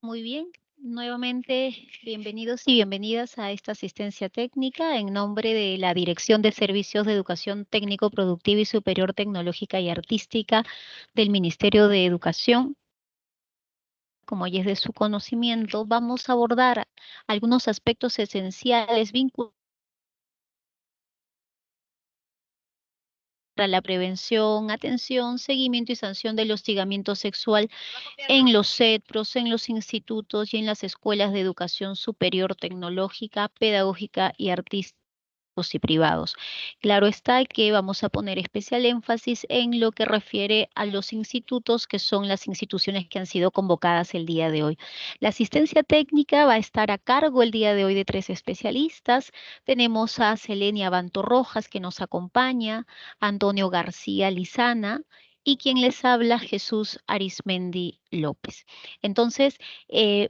Muy bien, nuevamente bienvenidos y bienvenidas a esta asistencia técnica en nombre de la Dirección de Servicios de Educación Técnico Productiva y Superior Tecnológica y Artística del Ministerio de Educación. Como ya es de su conocimiento, vamos a abordar algunos aspectos esenciales vinculados a la prevención, atención, seguimiento y sanción del hostigamiento sexual en los CETPROS, en los institutos y en las escuelas de educación superior tecnológica, pedagógica y artística y privados. Claro está que vamos a poner especial énfasis en lo que refiere a los institutos, que son las instituciones que han sido convocadas el día de hoy. La asistencia técnica va a estar a cargo el día de hoy de 3 especialistas. Tenemos a Selenia Banto Rojas, que nos acompaña, Antonio García Lizana, y quien les habla, Jesús Arismendi López. Entonces,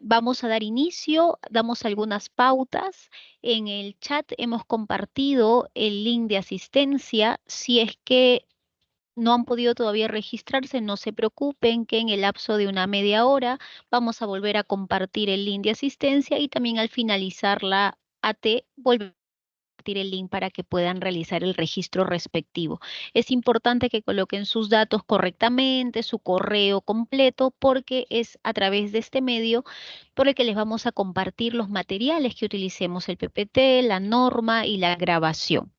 vamos a dar inicio, damos algunas pautas. En el chat hemos compartido el link de asistencia. Si es que no han podido todavía registrarse, no se preocupen que en el lapso de una media hora vamos a volver a compartir el link de asistencia y también al finalizar la AT volvemos el link para que puedan realizar el registro respectivo. Es importante que coloquen sus datos correctamente, su correo completo, porque es a través de este medio por el que les vamos a compartir los materiales que utilicemos, el PPT, la norma y la grabación.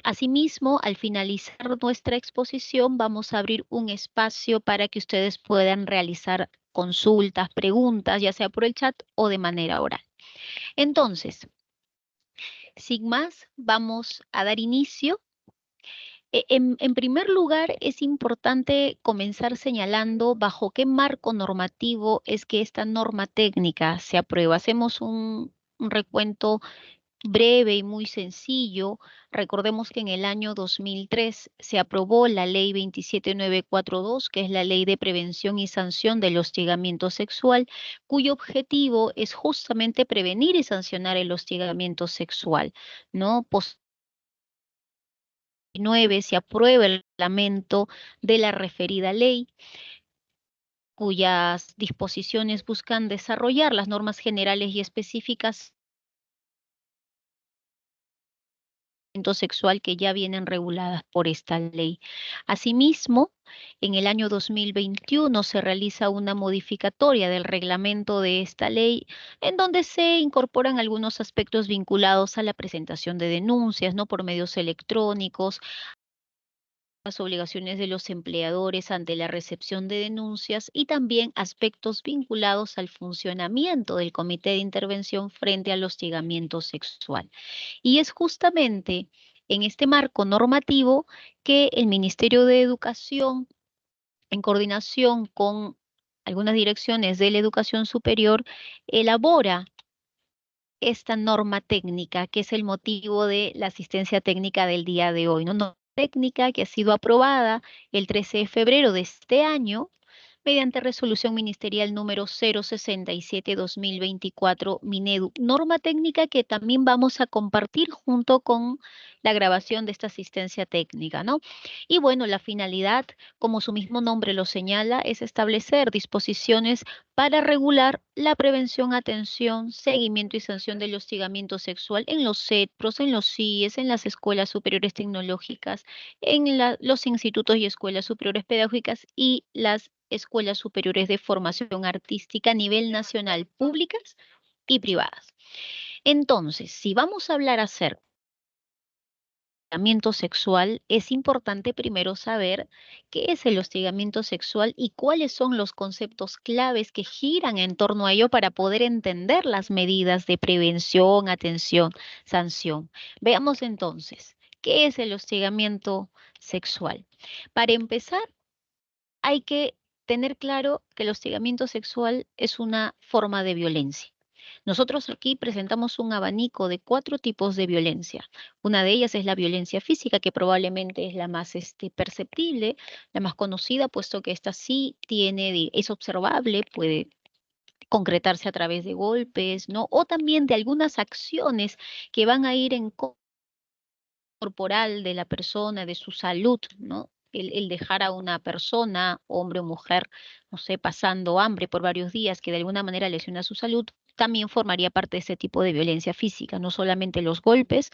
Asimismo, al finalizar nuestra exposición, vamos a abrir un espacio para que ustedes puedan realizar consultas, preguntas, ya sea por el chat o de manera oral. Entonces, sin más, vamos a dar inicio. En primer lugar, es importante comenzar señalando bajo qué marco normativo es que esta norma técnica se aprueba. Hacemos un recuento breve y muy sencillo. Recordemos que en el año 2003 se aprobó la ley 27942, que es la ley de prevención y sanción del hostigamiento sexual, cuyo objetivo es justamente prevenir y sancionar el hostigamiento sexual, ¿no? 9 se aprueba el reglamento de la referida ley, cuyas disposiciones buscan desarrollar las normas generales y específicas sexual que ya vienen reguladas por esta ley. Asimismo, en el año 2021 se realiza una modificatoria del reglamento de esta ley, en donde se incorporan algunos aspectos vinculados a la presentación de denuncias, ¿no? Por medios electrónicos, las obligaciones de los empleadores ante la recepción de denuncias y también aspectos vinculados al funcionamiento del Comité de Intervención frente al hostigamiento sexual. Y es justamente en este marco normativo que el Ministerio de Educación, en coordinación con algunas direcciones de la educación superior, elabora esta norma técnica, que es el motivo de la asistencia técnica del día de hoy, ¿no? Norma técnica que ha sido aprobada el 13 de febrero de este año mediante resolución ministerial número 067-2024 Minedu. Norma técnica que también vamos a compartir junto con la grabación de esta asistencia técnica, ¿no? Y bueno, la finalidad, como su mismo nombre lo señala, es establecer disposiciones para regular la prevención, atención, seguimiento y sanción del hostigamiento sexual en los CETPROS, en los CIES, en las escuelas superiores tecnológicas, en los institutos y escuelas superiores pedagógicas y las escuelas superiores de formación artística a nivel nacional, públicas y privadas. Entonces, si vamos a hablar acerca hostigamiento sexual, es importante primero saber qué es el hostigamiento sexual y cuáles son los conceptos claves que giran en torno a ello para poder entender las medidas de prevención, atención, sanción. Veamos entonces, ¿qué es el hostigamiento sexual? Para empezar, hay que tener claro que el hostigamiento sexual es una forma de violencia. Nosotros aquí presentamos un abanico de 4 tipos de violencia. Una de ellas es la violencia física, que probablemente es la más perceptible, la más conocida, puesto que esta sí es observable, puede concretarse a través de golpes, ¿no? O también de algunas acciones que van a ir en corporal de la persona, de su salud, ¿no? el dejar a una persona, hombre o mujer, no sé, pasando hambre por varios días, que de alguna manera lesiona su salud, también formaría parte de ese tipo de violencia física. No solamente los golpes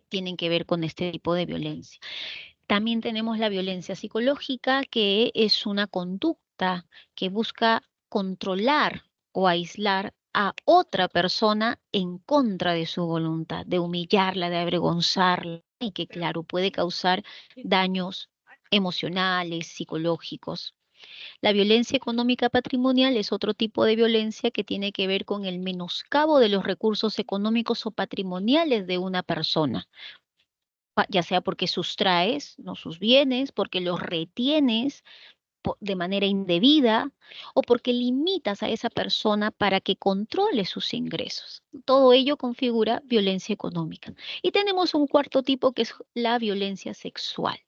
tienen que ver con este tipo de violencia. También tenemos la violencia psicológica, que es una conducta que busca controlar o aislar a otra persona en contra de su voluntad, de humillarla, de avergonzarla, y que, claro, puede causar daños emocionales, psicológicos. La violencia económica patrimonial es otro tipo de violencia que tiene que ver con el menoscabo de los recursos económicos o patrimoniales de una persona, ya sea porque sustraes, ¿no?, sus bienes, porque los retienes de manera indebida o porque limitas a esa persona para que controle sus ingresos. Todo ello configura violencia económica. Y tenemos un cuarto tipo, que es la violencia sexual.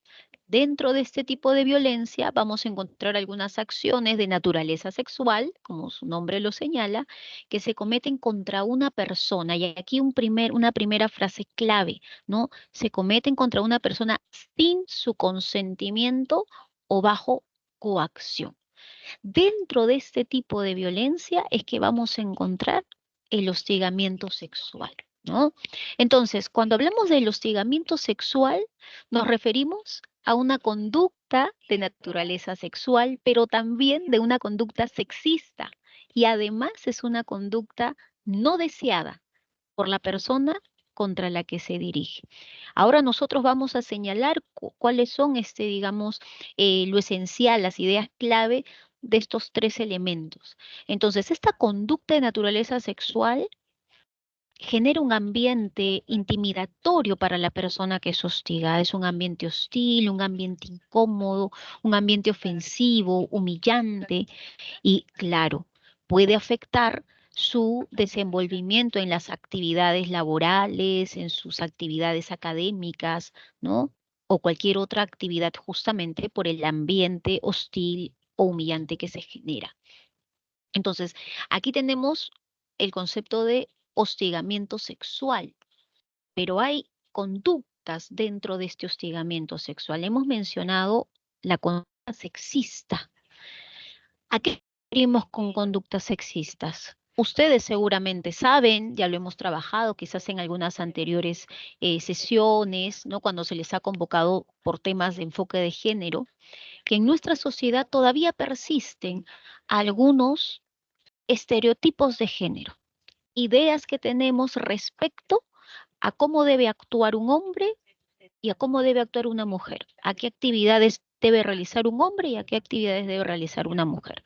Dentro de este tipo de violencia vamos a encontrar algunas acciones de naturaleza sexual, como su nombre lo señala, que se cometen contra una persona. Y aquí una primera frase clave, ¿no? Se cometen contra una persona sin su consentimiento o bajo coacción. Dentro de este tipo de violencia es que vamos a encontrar el hostigamiento sexual, ¿no? Entonces, cuando hablamos del hostigamiento sexual, nos referimos a una conducta de naturaleza sexual, pero también de una conducta sexista. Y además es una conducta no deseada por la persona contra la que se dirige. Ahora nosotros vamos a señalar cuáles son, digamos, lo esencial, las ideas clave de estos tres elementos. Entonces, esta conducta de naturaleza sexual genera un ambiente intimidatorio para la persona que es hostigada. Es un ambiente hostil, un ambiente incómodo, un ambiente ofensivo, humillante y, claro, puede afectar su desenvolvimiento en las actividades laborales, en sus actividades académicas, ¿no? O cualquier otra actividad, justamente por el ambiente hostil o humillante que se genera. Entonces, aquí tenemos el concepto de hostigamiento sexual, pero hay conductas dentro de este hostigamiento sexual. Hemos mencionado la conducta sexista. ¿A qué nos referimos con conductas sexistas? Ustedes seguramente saben, ya lo hemos trabajado quizás en algunas anteriores sesiones, ¿no?, cuando se les ha convocado por temas de enfoque de género, que en nuestra sociedad todavía persisten algunos estereotipos de género, ideas que tenemos respecto a cómo debe actuar un hombre y a cómo debe actuar una mujer, a qué actividades debe realizar un hombre y a qué actividades debe realizar una mujer,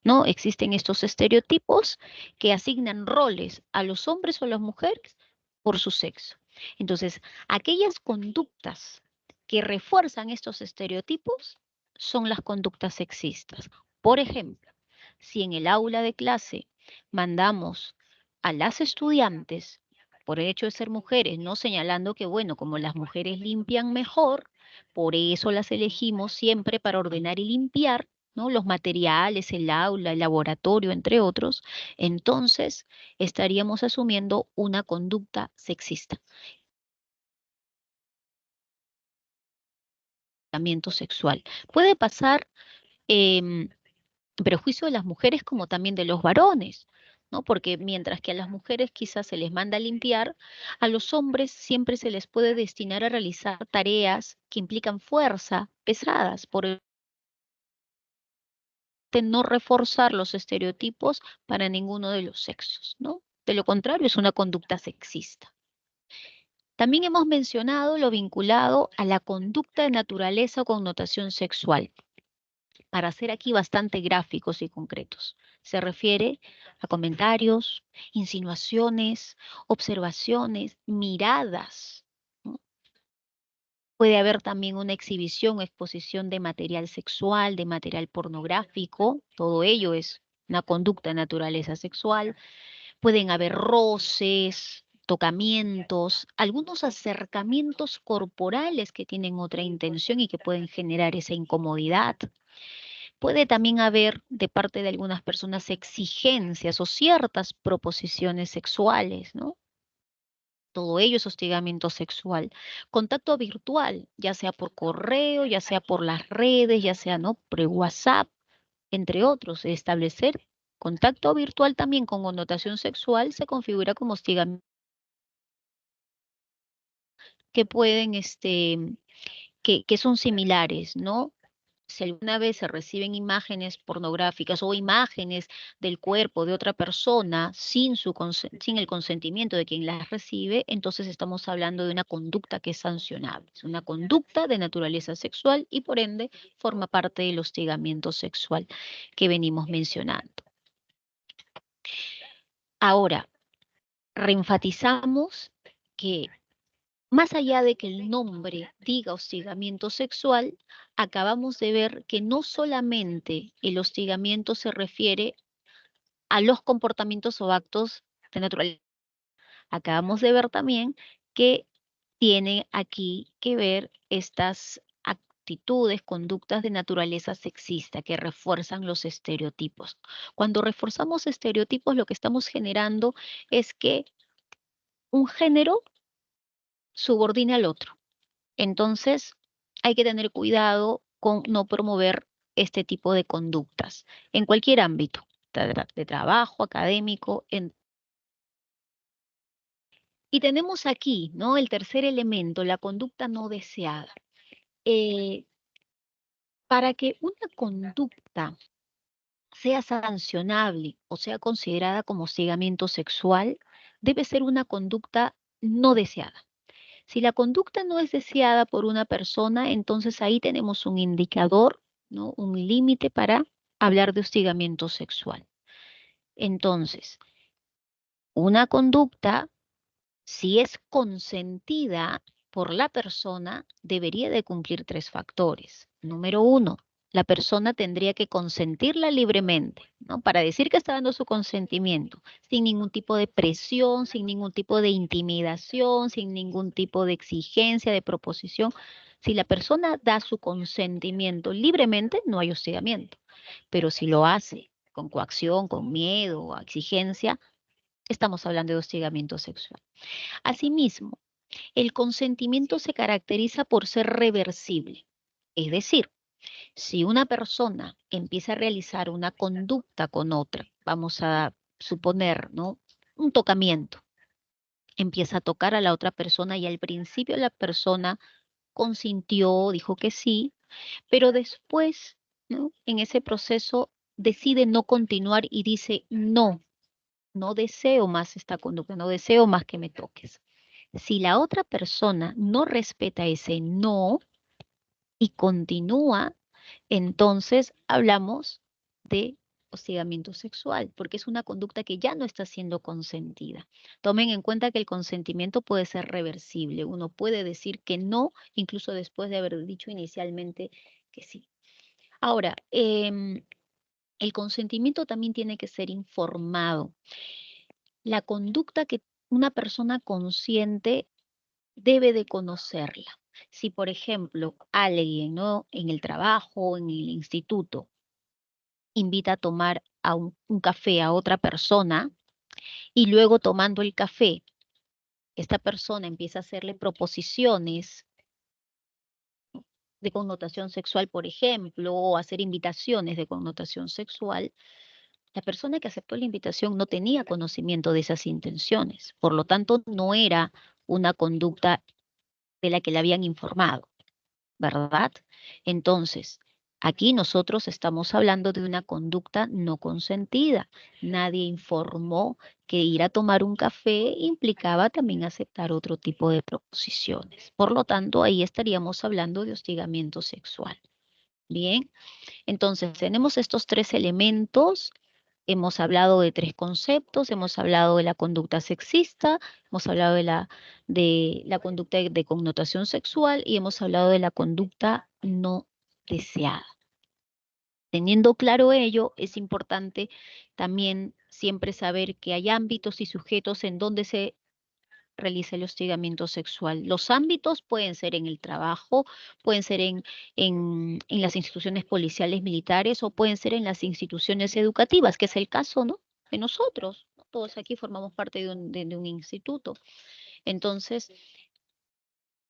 ¿no? Existen estos estereotipos que asignan roles a los hombres o a las mujeres por su sexo. Entonces, aquellas conductas que refuerzan estos estereotipos son las conductas sexistas. Por ejemplo, si en el aula de clase mandamos a las estudiantes por el hecho de ser mujeres, no señalando que, bueno, como las mujeres limpian mejor, por eso las elegimos siempre para ordenar y limpiar, ¿no?, los materiales, el aula, el laboratorio, entre otros, entonces estaríamos asumiendo una conducta sexista, tratamiento sexual. Puede pasar em, prejuicio de las mujeres como también de los varones, ¿no? Porque mientras que a las mujeres quizás se les manda a limpiar, a los hombres siempre se les puede destinar a realizar tareas que implican fuerza, pesadas, por no reforzar los estereotipos para ninguno de los sexos, ¿no? De lo contrario, es una conducta sexista. También hemos mencionado lo vinculado a la conducta de naturaleza o connotación sexual, para ser aquí bastante gráficos y concretos. Se refiere a comentarios, insinuaciones, observaciones, miradas, ¿no? Puede haber también una exhibición o exposición de material sexual, de material pornográfico. Todo ello es una conducta de naturaleza sexual. Pueden haber roces, tocamientos, algunos acercamientos corporales que tienen otra intención y que pueden generar esa incomodidad. Puede también haber de parte de algunas personas exigencias o ciertas proposiciones sexuales, ¿no? Todo ello es hostigamiento sexual. Contacto virtual, ya sea por correo, ya sea por las redes, ya sea, ¿no?, por WhatsApp, entre otros. Establecer contacto virtual también con connotación sexual se configura como hostigamiento, que pueden, que son similares, ¿no? Si alguna vez se reciben imágenes pornográficas o imágenes del cuerpo de otra persona sin el consentimiento de quien las recibe, entonces estamos hablando de una conducta que es sancionable. Es una conducta de naturaleza sexual y por ende forma parte del hostigamiento sexual que venimos mencionando. Ahora, reenfatizamos que más allá de que el nombre diga hostigamiento sexual, acabamos de ver que no solamente el hostigamiento se refiere a los comportamientos o actos de naturaleza. Acabamos de ver también que tiene aquí que ver estas actitudes, conductas de naturaleza sexista que refuerzan los estereotipos. Cuando reforzamos estereotipos, lo que estamos generando es que un género subordine al otro. Entonces, hay que tener cuidado con no promover este tipo de conductas en cualquier ámbito, de trabajo, académico. Y tenemos aquí, ¿no?, el tercer elemento, la conducta no deseada. Eh, para que una conducta sea sancionable o sea considerada como hostigamiento sexual, debe ser una conducta no deseada. Si la conducta no es deseada por una persona, entonces ahí tenemos un indicador, ¿no?, un límite para hablar de hostigamiento sexual. Entonces, una conducta, si es consentida por la persona, debería de cumplir tres factores. Número uno, la persona tendría que consentirla libremente, ¿no?, para decir que está dando su consentimiento, sin ningún tipo de presión, sin ningún tipo de intimidación, sin ningún tipo de exigencia, de proposición. Si la persona da su consentimiento libremente, no hay hostigamiento. Pero si lo hace con coacción, con miedo o exigencia, estamos hablando de hostigamiento sexual. Asimismo, el consentimiento se caracteriza por ser reversible. Es decir, si una persona empieza a realizar una conducta con otra, vamos a suponer, ¿no?, un tocamiento, empieza a tocar a la otra persona y al principio la persona consintió, dijo que sí, pero después, ¿no?, en ese proceso decide no continuar y dice, no, no deseo más esta conducta, no deseo más que me toques. Si la otra persona no respeta ese no y continúa, entonces hablamos de hostigamiento sexual, porque es una conducta que ya no está siendo consentida. Tomen en cuenta que el consentimiento puede ser reversible. Uno puede decir que no, incluso después de haber dicho inicialmente que sí. Ahora, el consentimiento también tiene que ser informado. La conducta que una persona consciente debe de conocerla. Si, por ejemplo, alguien, ¿no?, en el trabajo, en el instituto, invita a tomar un café a otra persona y luego tomando el café, esta persona empieza a hacerle proposiciones de connotación sexual, por ejemplo, o hacer invitaciones de connotación sexual, la persona que aceptó la invitación no tenía conocimiento de esas intenciones, por lo tanto, no era una conducta de la que le habían informado, ¿verdad? Entonces, aquí nosotros estamos hablando de una conducta no consentida. Nadie informó que ir a tomar un café implicaba también aceptar otro tipo de proposiciones. Por lo tanto, ahí estaríamos hablando de hostigamiento sexual. Bien, entonces tenemos estos tres elementos. Hemos hablado de tres conceptos, hemos hablado de la conducta sexista, hemos hablado de la conducta de connotación sexual y hemos hablado de la conducta no deseada. Teniendo claro ello, es importante también siempre saber que hay ámbitos y sujetos en donde se realiza el hostigamiento sexual. Los ámbitos pueden ser en el trabajo, pueden ser en las instituciones policiales militares o pueden ser en las instituciones educativas, que es el caso, ¿no?, de nosotros, ¿no? Todos aquí formamos parte de un instituto. Entonces,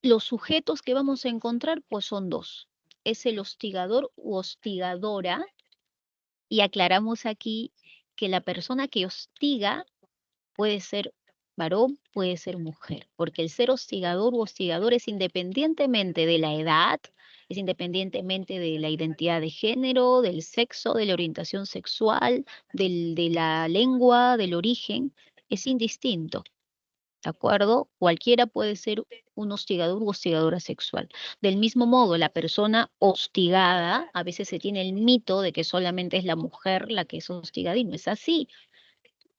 los sujetos que vamos a encontrar pues son dos. Es el hostigador u hostigadora, y aclaramos aquí que la persona que hostiga puede ser varón, puede ser mujer, porque el ser hostigador u hostigador es independientemente de la edad, es independientemente de la identidad de género, del sexo, de la orientación sexual, de la lengua, del origen, es indistinto. ¿De acuerdo? Cualquiera puede ser un hostigador u hostigadora sexual. Del mismo modo, la persona hostigada, a veces se tiene el mito de que solamente es la mujer la que es hostigada y no es así.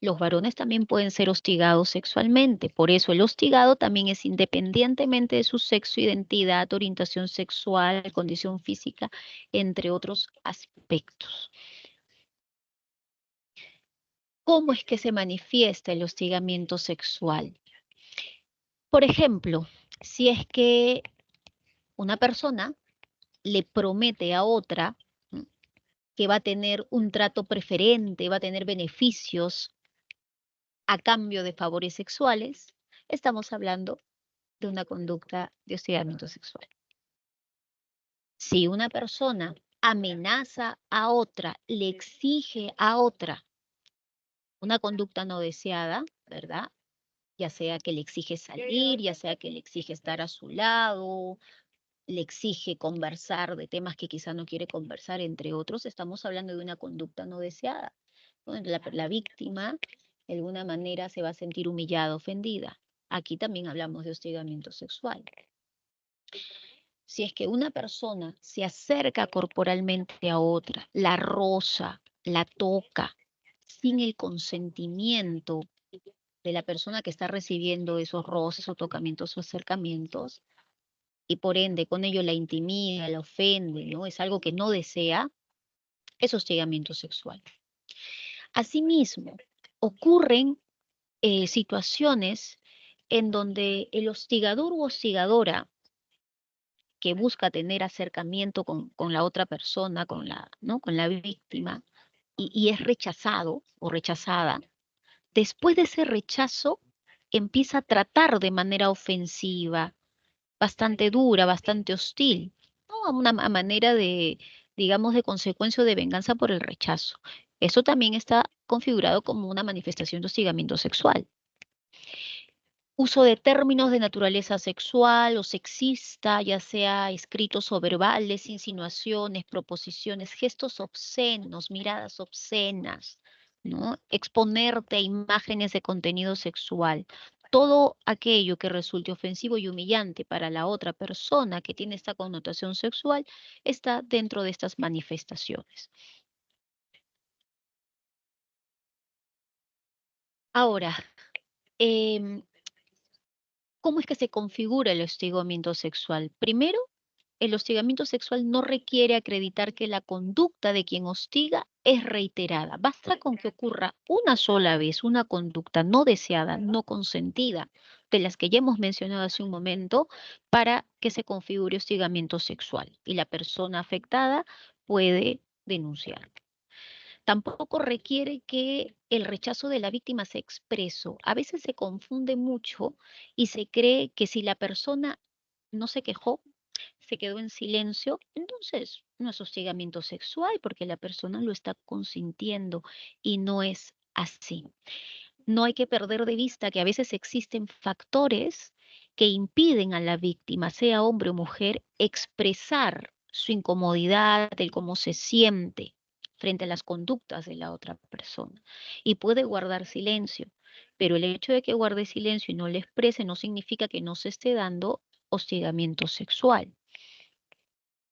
Los varones también pueden ser hostigados sexualmente. Por eso el hostigado también es independientemente de su sexo, identidad, orientación sexual, condición física, entre otros aspectos. ¿Cómo es que se manifiesta el hostigamiento sexual? Por ejemplo, si es que una persona le promete a otra que va a tener un trato preferente, va a tener beneficios a cambio de favores sexuales, estamos hablando de una conducta de hostigamiento sexual. Si una persona amenaza a otra, le exige a otra una conducta no deseada, ¿verdad? Ya sea que le exige salir, ya sea que le exige estar a su lado, le exige conversar de temas que quizá no quiere conversar, entre otros, estamos hablando de una conducta no deseada, donde la víctima de alguna manera se va a sentir humillada, ofendida. Aquí también hablamos de hostigamiento sexual. Si es que una persona se acerca corporalmente a otra, la roza, la toca, sin el consentimiento de la persona que está recibiendo esos roces o tocamientos o acercamientos, y por ende con ello la intimida, la ofende, ¿no? Es algo que no desea, es hostigamiento sexual. Asimismo, ocurren situaciones en donde el hostigador u hostigadora que busca tener acercamiento con la otra persona, ¿no? Con la víctima, y es rechazado o rechazada, después de ese rechazo empieza a tratar de manera ofensiva, bastante dura, bastante hostil, ¿no? A una manera de, digamos, de consecuencia o de venganza por el rechazo. Eso también está configurado como una manifestación de hostigamiento sexual. Uso de términos de naturaleza sexual o sexista, ya sea escritos o verbales, insinuaciones, proposiciones, gestos obscenos, miradas obscenas, ¿no? Exponerte a imágenes de contenido sexual. Todo aquello que resulte ofensivo y humillante para la otra persona que tiene esta connotación sexual está dentro de estas manifestaciones. Ahora, ¿cómo es que se configura el hostigamiento sexual? Primero, el hostigamiento sexual no requiere acreditar que la conducta de quien hostiga es reiterada. Basta con que ocurra una sola vez una conducta no deseada, no consentida, de las que ya hemos mencionado hace un momento, para que se configure hostigamiento sexual y la persona afectada puede denunciar. Tampoco requiere que el rechazo de la víctima sea expreso. A veces se confunde mucho y se cree que si la persona no se quejó, se quedó en silencio, entonces no es hostigamiento sexual porque la persona lo está consintiendo y no es así. No hay que perder de vista que a veces existen factores que impiden a la víctima, sea hombre o mujer, expresar su incomodidad, el cómo se siente frente a las conductas de la otra persona. Y puede guardar silencio, pero el hecho de que guarde silencio y no le exprese no significa que no se esté dando hostigamiento sexual.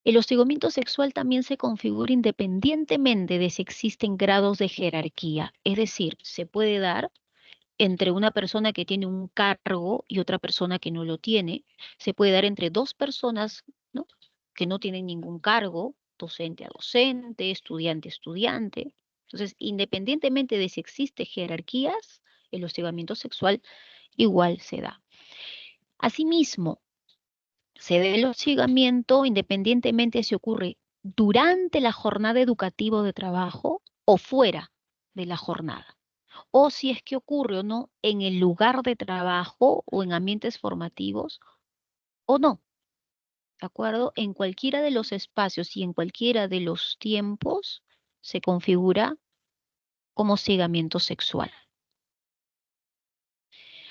El hostigamiento sexual también se configura independientemente de si existen grados de jerarquía, es decir, se puede dar entre una persona que tiene un cargo y otra persona que no lo tiene, se puede dar entre dos personas, ¿no? Que no tienen ningún cargo, docente a docente, estudiante a estudiante. Entonces, independientemente de si existe jerarquías, el hostigamiento sexual igual se da. Asimismo, se dé el hostigamiento independientemente si ocurre durante la jornada educativa o de trabajo o fuera de la jornada. o si es que ocurre o no en el lugar de trabajo o en ambientes formativos o no, ¿de acuerdo? En cualquiera de los espacios y en cualquiera de los tiempos se configura como hostigamiento sexual.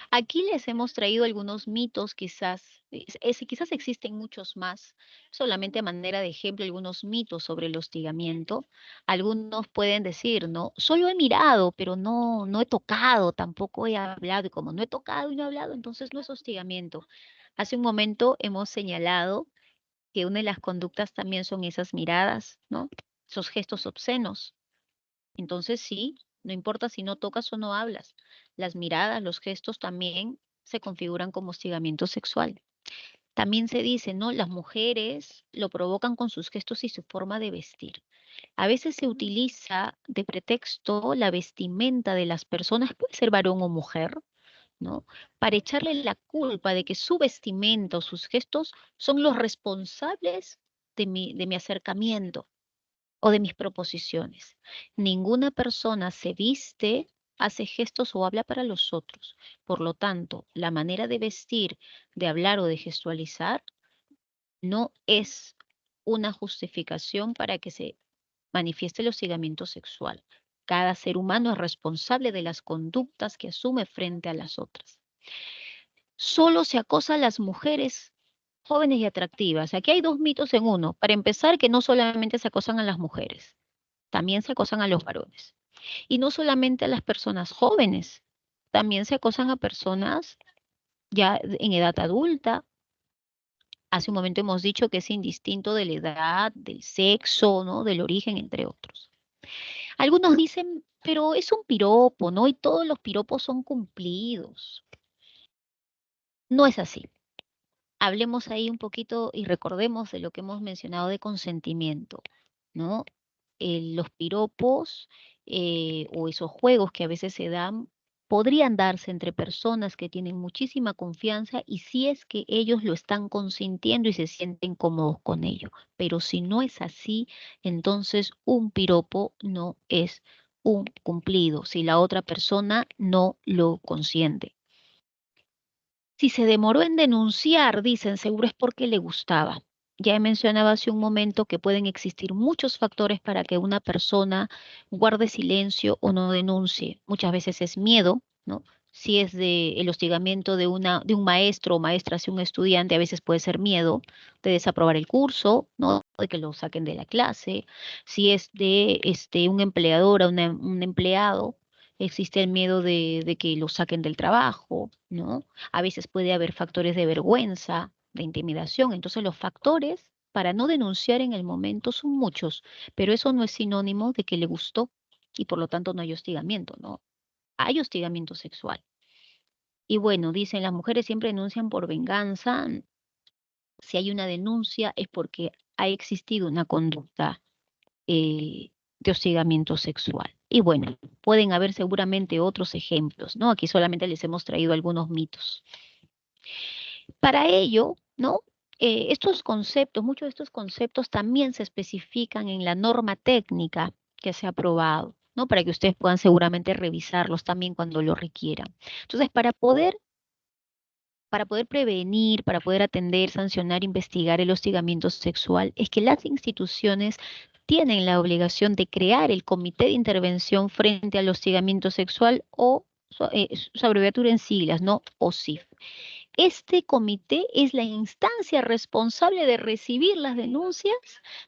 Aquí les hemos traído algunos mitos, quizás existen muchos más, solamente a manera de ejemplo, algunos mitos sobre el hostigamiento. Algunos pueden decir, ¿no? Solo he mirado, pero no he tocado, tampoco he hablado, y como no he tocado y no he hablado, entonces no es hostigamiento. Hace un momento hemos señalado que una de las conductas también son esas miradas, ¿no? Esos gestos obscenos. Entonces sí, no importa si no tocas o no hablas, las miradas, los gestos también se configuran como hostigamiento sexual. También se dice, ¿no? Las mujeres lo provocan con sus gestos y su forma de vestir. A veces se utiliza de pretexto la vestimenta de las personas, puede ser varón o mujer, ¿no? Para echarle la culpa de que su vestimenta o sus gestos son los responsables de mi acercamiento o de mis proposiciones. Ninguna persona se viste, hace gestos o habla para los otros. Por lo tanto, la manera de vestir, de hablar o de gestualizar no es una justificación para que se manifieste el hostigamiento sexual. Cada ser humano es responsable de las conductas que asume frente a las otras. Solo se acosa a las mujeres jóvenes y atractivas. Aquí hay dos mitos en uno. Para empezar, que no solamente se acosan a las mujeres, también se acosan a los varones. Y no solamente a las personas jóvenes, también se acosan a personas ya en edad adulta. Hace un momento hemos dicho que es indistinto de la edad, del sexo, ¿no? Del origen, entre otros. Algunos dicen, pero es un piropo, ¿no? Y todos los piropos son cumplidos. No es así. Hablemos ahí un poquito y recordemos de lo que hemos mencionado de consentimiento, ¿no? Los piropos o esos juegos que a veces se dan podrían darse entre personas que tienen muchísima confianza y si es que ellos lo están consintiendo y se sienten cómodos con ello. Pero si no es así, entonces un piropo no es un cumplido, si la otra persona no lo consiente. Si se demoró en denunciar, dicen, seguro es porque le gustaba. Ya he mencionado hace un momento que pueden existir muchos factores para que una persona guarde silencio o no denuncie. Muchas veces es miedo, ¿no? Si es el hostigamiento de un maestro o maestra hacia un estudiante, a veces puede ser miedo de desaprobar el curso, ¿no? De que lo saquen de la clase. Si es de un empleador a un empleado, existe el miedo de que lo saquen del trabajo, ¿no? A veces puede haber factores de vergüenza, de intimidación. Entonces los factores para no denunciar en el momento son muchos, pero eso no es sinónimo de que le gustó y por lo tanto no hay hostigamiento, ¿no? Hay hostigamiento sexual. Y bueno, dicen, las mujeres siempre denuncian por venganza. Si hay una denuncia es porque ha existido una conducta de hostigamiento sexual. Y bueno, pueden haber seguramente otros ejemplos, ¿no? Aquí solamente les hemos traído algunos mitos. Para ello, ¿no? Estos conceptos, muchos de estos conceptos también se especifican en la norma técnica que se ha aprobado, ¿no? Para que ustedes puedan seguramente revisarlos también cuando lo requieran. Entonces, para poder prevenir, para poder atender, sancionar, investigar el hostigamiento sexual, es que las instituciones tienen la obligación de crear el Comité de Intervención frente al hostigamiento sexual o su abreviatura en siglas, ¿no? OSIF. Este comité es la instancia responsable de recibir las denuncias,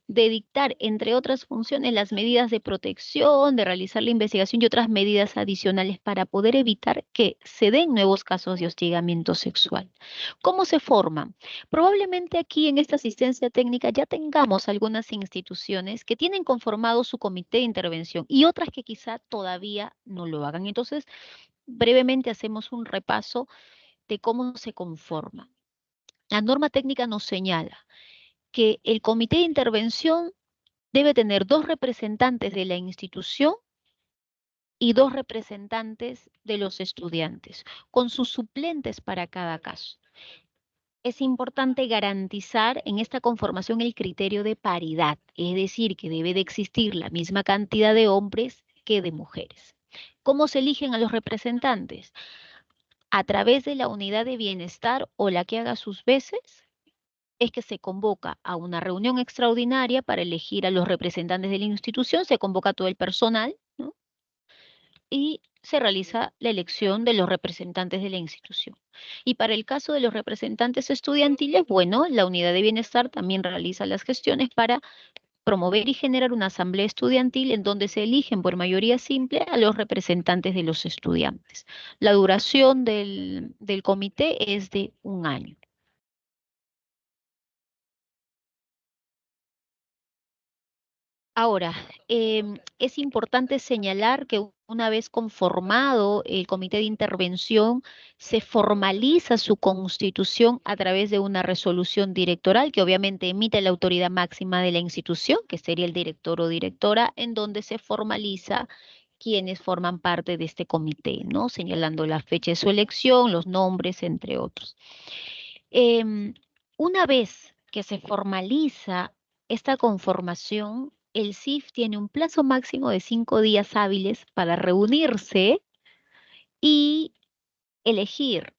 de dictar, entre otras funciones, las medidas de protección, de realizar la investigación y otras medidas adicionales para poder evitar que se den nuevos casos de hostigamiento sexual. ¿Cómo se forman? Probablemente aquí en esta asistencia técnica ya tengamos algunas instituciones que tienen conformado su comité de intervención y otras que quizá todavía no lo hagan. Entonces, brevemente hacemos un repaso de cómo se conforma. La norma técnica nos señala que el comité de intervención debe tener 2 representantes de la institución y 2 representantes de los estudiantes, con sus suplentes para cada caso. Es importante garantizar en esta conformación el criterio de paridad, es decir, que debe de existir la misma cantidad de hombres que de mujeres. ¿Cómo se eligen a los representantes? A través de la unidad de bienestar o la que haga sus veces, es que se convoca a una reunión extraordinaria para elegir a los representantes de la institución, se convoca a todo el personal, ¿no? Y se realiza la elección de los representantes de la institución. Y para el caso de los representantes estudiantiles, bueno, la unidad de bienestar también realiza las gestiones para promover y generar una asamblea estudiantil en donde se eligen por mayoría simple a los representantes de los estudiantes. La duración del comité es de 1 año. Ahora, es importante señalar que una vez conformado el comité de intervención, se formaliza su constitución a través de una resolución directoral que obviamente emite la autoridad máxima de la institución, que sería el director o directora, en donde se formaliza quienes forman parte de este comité, ¿no? Señalando la fecha de su elección, los nombres, entre otros. Em, una vez que se formaliza esta conformación, el CIF tiene un plazo máximo de 5 días hábiles para reunirse y elegir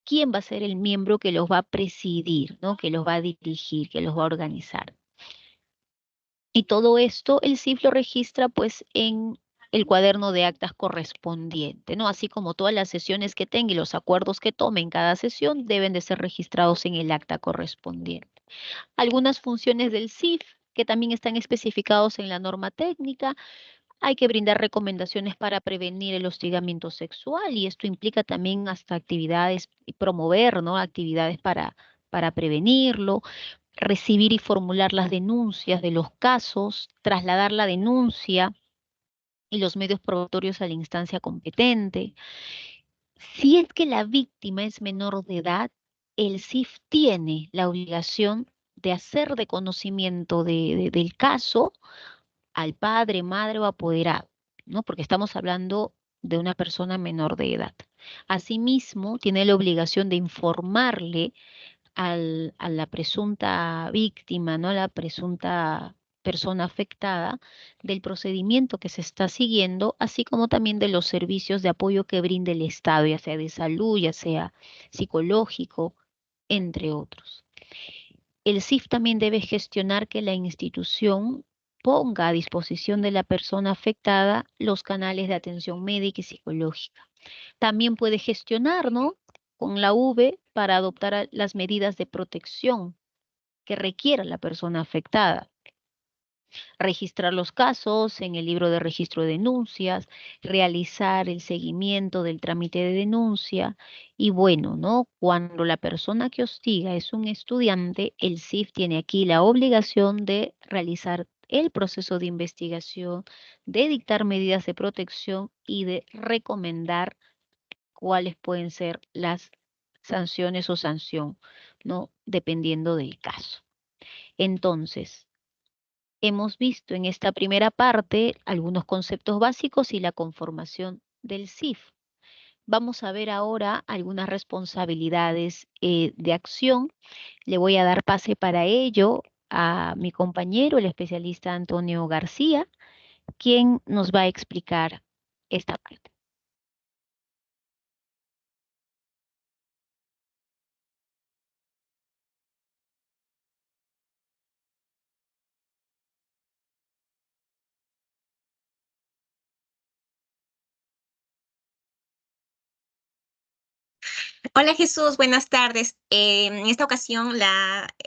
quién va a ser el miembro que los va a presidir, ¿no? Que los va a dirigir, que los va a organizar. Y todo esto el CIF lo registra pues en el cuaderno de actas correspondiente, ¿no? Así como todas las sesiones que tenga y los acuerdos que tome en cada sesión deben de ser registrados en el acta correspondiente. Algunas funciones del CIF que también están especificados en la norma técnica. Hay que brindar recomendaciones para prevenir el hostigamiento sexual y esto implica también hasta actividades y promover, ¿no? Actividades para prevenirlo, recibir y formular las denuncias de los casos, trasladar la denuncia y los medios probatorios a la instancia competente. Si es que la víctima es menor de edad, el CIF tiene la obligación de hacer de conocimiento del caso al padre, madre o apoderado, ¿no? Porque estamos hablando de una persona menor de edad. Asimismo, tiene la obligación de informarle a la presunta víctima, ¿no? La presunta persona afectada del procedimiento que se está siguiendo, así como también de los servicios de apoyo que brinde el Estado, ya sea de salud, ya sea psicológico, entre otros. El CIF también debe gestionar que la institución ponga a disposición de la persona afectada los canales de atención médica y psicológica. También puede gestionar, ¿no? Con la V para adoptar las medidas de protección que requiera la persona afectada. Registrar los casos en el libro de registro de denuncias, realizar el seguimiento del trámite de denuncia y bueno, ¿no? Cuando la persona que hostiga es un estudiante, el CIF tiene aquí la obligación de realizar el proceso de investigación, de dictar medidas de protección y de recomendar cuáles pueden ser las sanciones o sanción, ¿no? Dependiendo del caso. Entonces, hemos visto en esta primera parte algunos conceptos básicos y la conformación del CIF. Vamos a ver ahora algunas responsabilidades de acción. Le voy a dar pase para ello a mi compañero, el especialista Antonio García, quien nos va a explicar esta parte. Hola Jesús, buenas tardes. En esta ocasión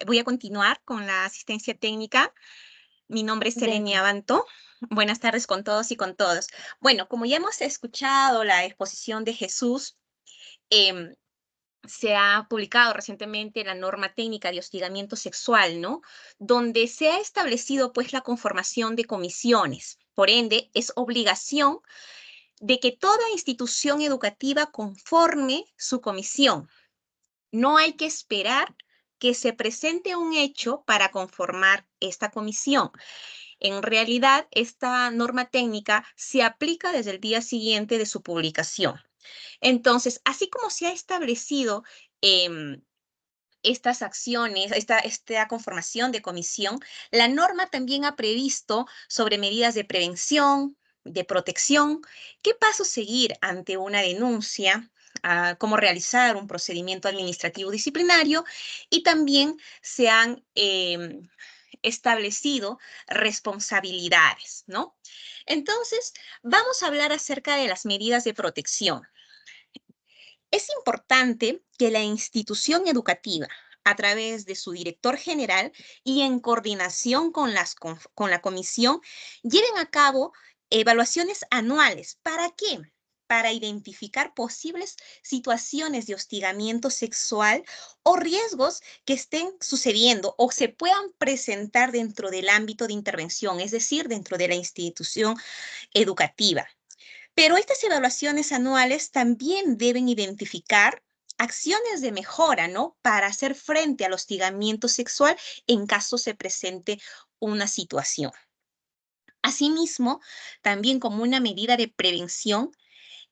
voy a continuar con la asistencia técnica. Mi nombre es Selenia Abanto. Buenas tardes con todos y con todas. Bueno, como ya hemos escuchado la exposición de Jesús, em, se ha publicado recientemente la norma técnica de hostigamiento sexual, ¿no? Donde se ha establecido pues la conformación de comisiones. Por ende, es obligación de que toda institución educativa conforme su comisión. No hay que esperar que se presente un hecho para conformar esta comisión. En realidad, esta norma técnica se aplica desde el día siguiente de su publicación. Entonces, así como se ha establecido estas acciones, esta conformación de comisión, la norma también ha previsto sobre medidas de prevención, de protección, qué pasos seguir ante una denuncia, cómo realizar un procedimiento administrativo disciplinario y también se han establecido responsabilidades, ¿no? Entonces, vamos a hablar acerca de las medidas de protección. Es importante que la institución educativa, a través de su director general y en coordinación con con la comisión, lleven a cabo evaluaciones anuales. ¿Para qué? Para identificar posibles situaciones de hostigamiento sexual o riesgos que estén sucediendo o se puedan presentar dentro del ámbito de intervención, es decir, dentro de la institución educativa. Pero estas evaluaciones anuales también deben identificar acciones de mejora, ¿no? Para hacer frente al hostigamiento sexual en caso se presente una situación. Asimismo, también como una medida de prevención,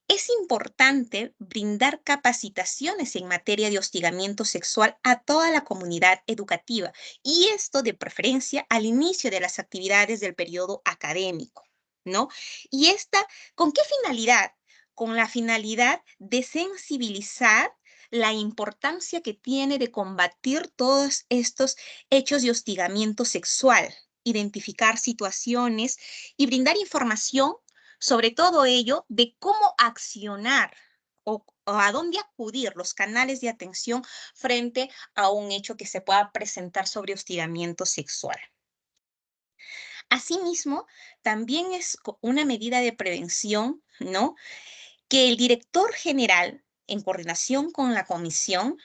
es importante brindar capacitaciones en materia de hostigamiento sexual a toda la comunidad educativa y esto de preferencia al inicio de las actividades del periodo académico, ¿no? ¿Y esta con qué finalidad? Con la finalidad de sensibilizar la importancia que tiene de combatir todos estos hechos de hostigamiento sexual, identificar situaciones y brindar información sobre todo ello, de cómo accionar o a dónde acudir, los canales de atención frente a un hecho que se pueda presentar sobre hostigamiento sexual. Asimismo, también es una medida de prevención, ¿no? Que el director general, en coordinación con la comisión,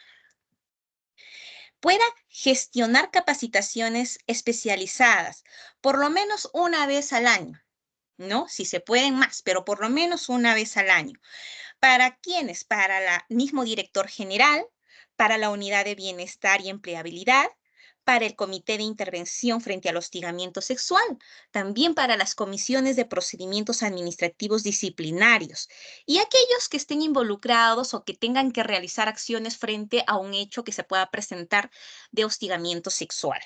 pueda gestionar capacitaciones especializadas, por lo menos una vez al año, ¿no? Si se pueden más, pero por lo menos una vez al año. ¿Para quiénes? Para el mismo director general, para la unidad de bienestar y empleabilidad, para el comité de intervención frente al hostigamiento sexual, también para las comisiones de procedimientos administrativos disciplinarios y aquellos que estén involucrados o que tengan que realizar acciones frente a un hecho que se pueda presentar de hostigamiento sexual.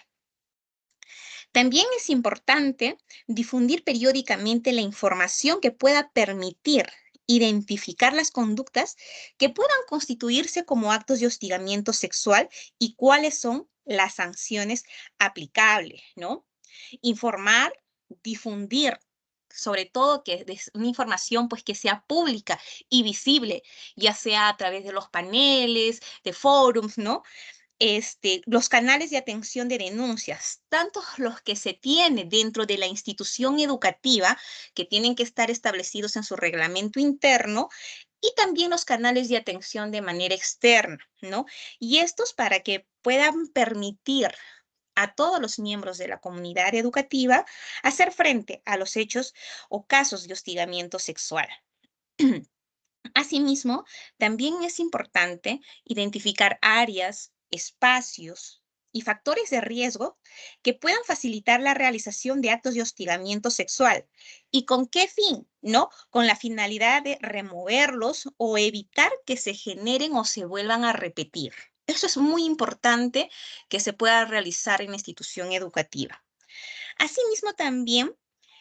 También es importante difundir periódicamente la información que pueda permitir identificar las conductas que puedan constituirse como actos de hostigamiento sexual y cuáles son las sanciones aplicables, ¿no? Informar, difundir, sobre todo que es una información pues que sea pública y visible, ya sea a través de los paneles, de forums, ¿no? Los canales de atención de denuncias, tanto los que se tienen dentro de la institución educativa, que tienen que estar establecidos en su reglamento interno, y también los canales de atención de manera externa, ¿no? Y estos para que puedan permitir a todos los miembros de la comunidad educativa hacer frente a los hechos o casos de hostigamiento sexual. Asimismo, también es importante identificar áreas, espacios y factores de riesgo que puedan facilitar la realización de actos de hostigamiento sexual. ¿Y con qué fin? ¿No? Con la finalidad de removerlos o evitar que se generen o se vuelvan a repetir. Eso es muy importante que se pueda realizar en la institución educativa. Asimismo, también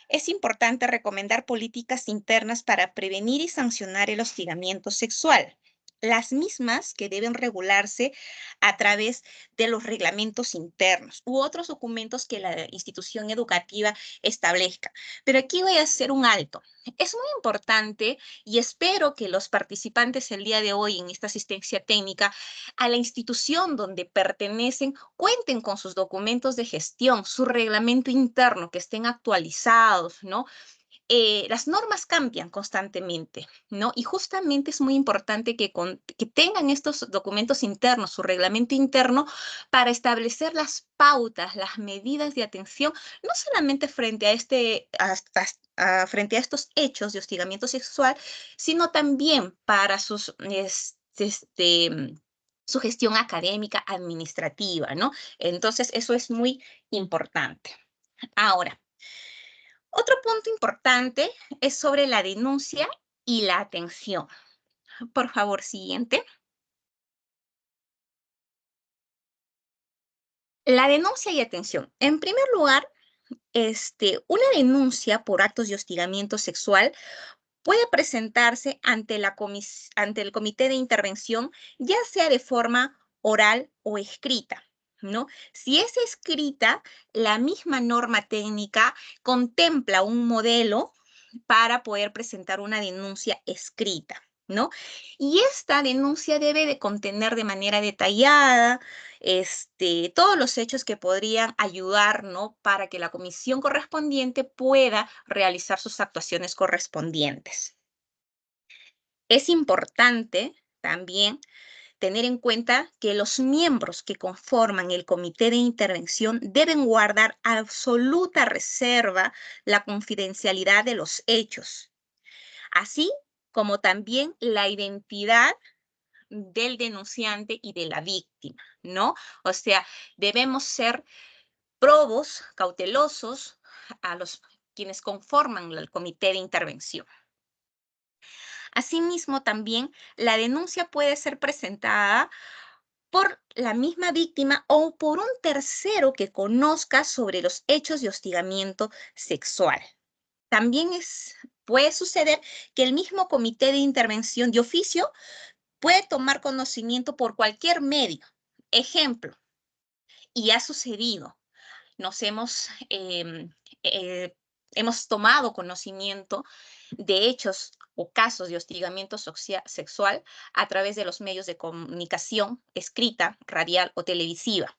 es importante recomendar políticas internas para prevenir y sancionar el hostigamiento sexual, las mismas que deben regularse a través de los reglamentos internos u otros documentos que la institución educativa establezca. Pero aquí voy a hacer un alto. Es muy importante y espero que los participantes el día de hoy en esta asistencia técnica a la institución donde pertenecen cuenten con sus documentos de gestión, su reglamento interno, que estén actualizados, ¿no? Las normas cambian constantemente, ¿no? Y justamente es muy importante que tengan estos documentos internos, su reglamento interno, para establecer las pautas, las medidas de atención, no solamente frente a frente a estos hechos de hostigamiento sexual, sino también para su gestión académica, administrativa, ¿no? Entonces, eso es muy importante. Ahora, otro punto importante es sobre la denuncia y la atención. Por favor, siguiente. La denuncia y atención. En primer lugar, una denuncia por actos de hostigamiento sexual puede presentarse ante ante el comité de intervención, ya sea de forma oral o escrita, ¿no? Si es escrita, la misma norma técnica contempla un modelo para poder presentar una denuncia escrita, ¿no? Y esta denuncia debe de contener de manera detallada todos los hechos que podrían ayudar, ¿no? Para que la comisión correspondiente pueda realizar sus actuaciones correspondientes. Es importante también tener en cuenta que los miembros que conforman el comité de intervención deben guardar absoluta reserva la confidencialidad de los hechos, así como también la identidad del denunciante y de la víctima, ¿no? O sea, debemos ser probos, cautelosos a los quienes conforman el comité de intervención. Asimismo, también la denuncia puede ser presentada por la misma víctima o por un tercero que conozca sobre los hechos de hostigamiento sexual. También puede suceder que el mismo comité de intervención de oficio puede tomar conocimiento por cualquier medio. Ejemplo, y ha sucedido, nos hemos tomado conocimiento de hechos o casos de hostigamiento sexual a través de los medios de comunicación escrita, radial o televisiva.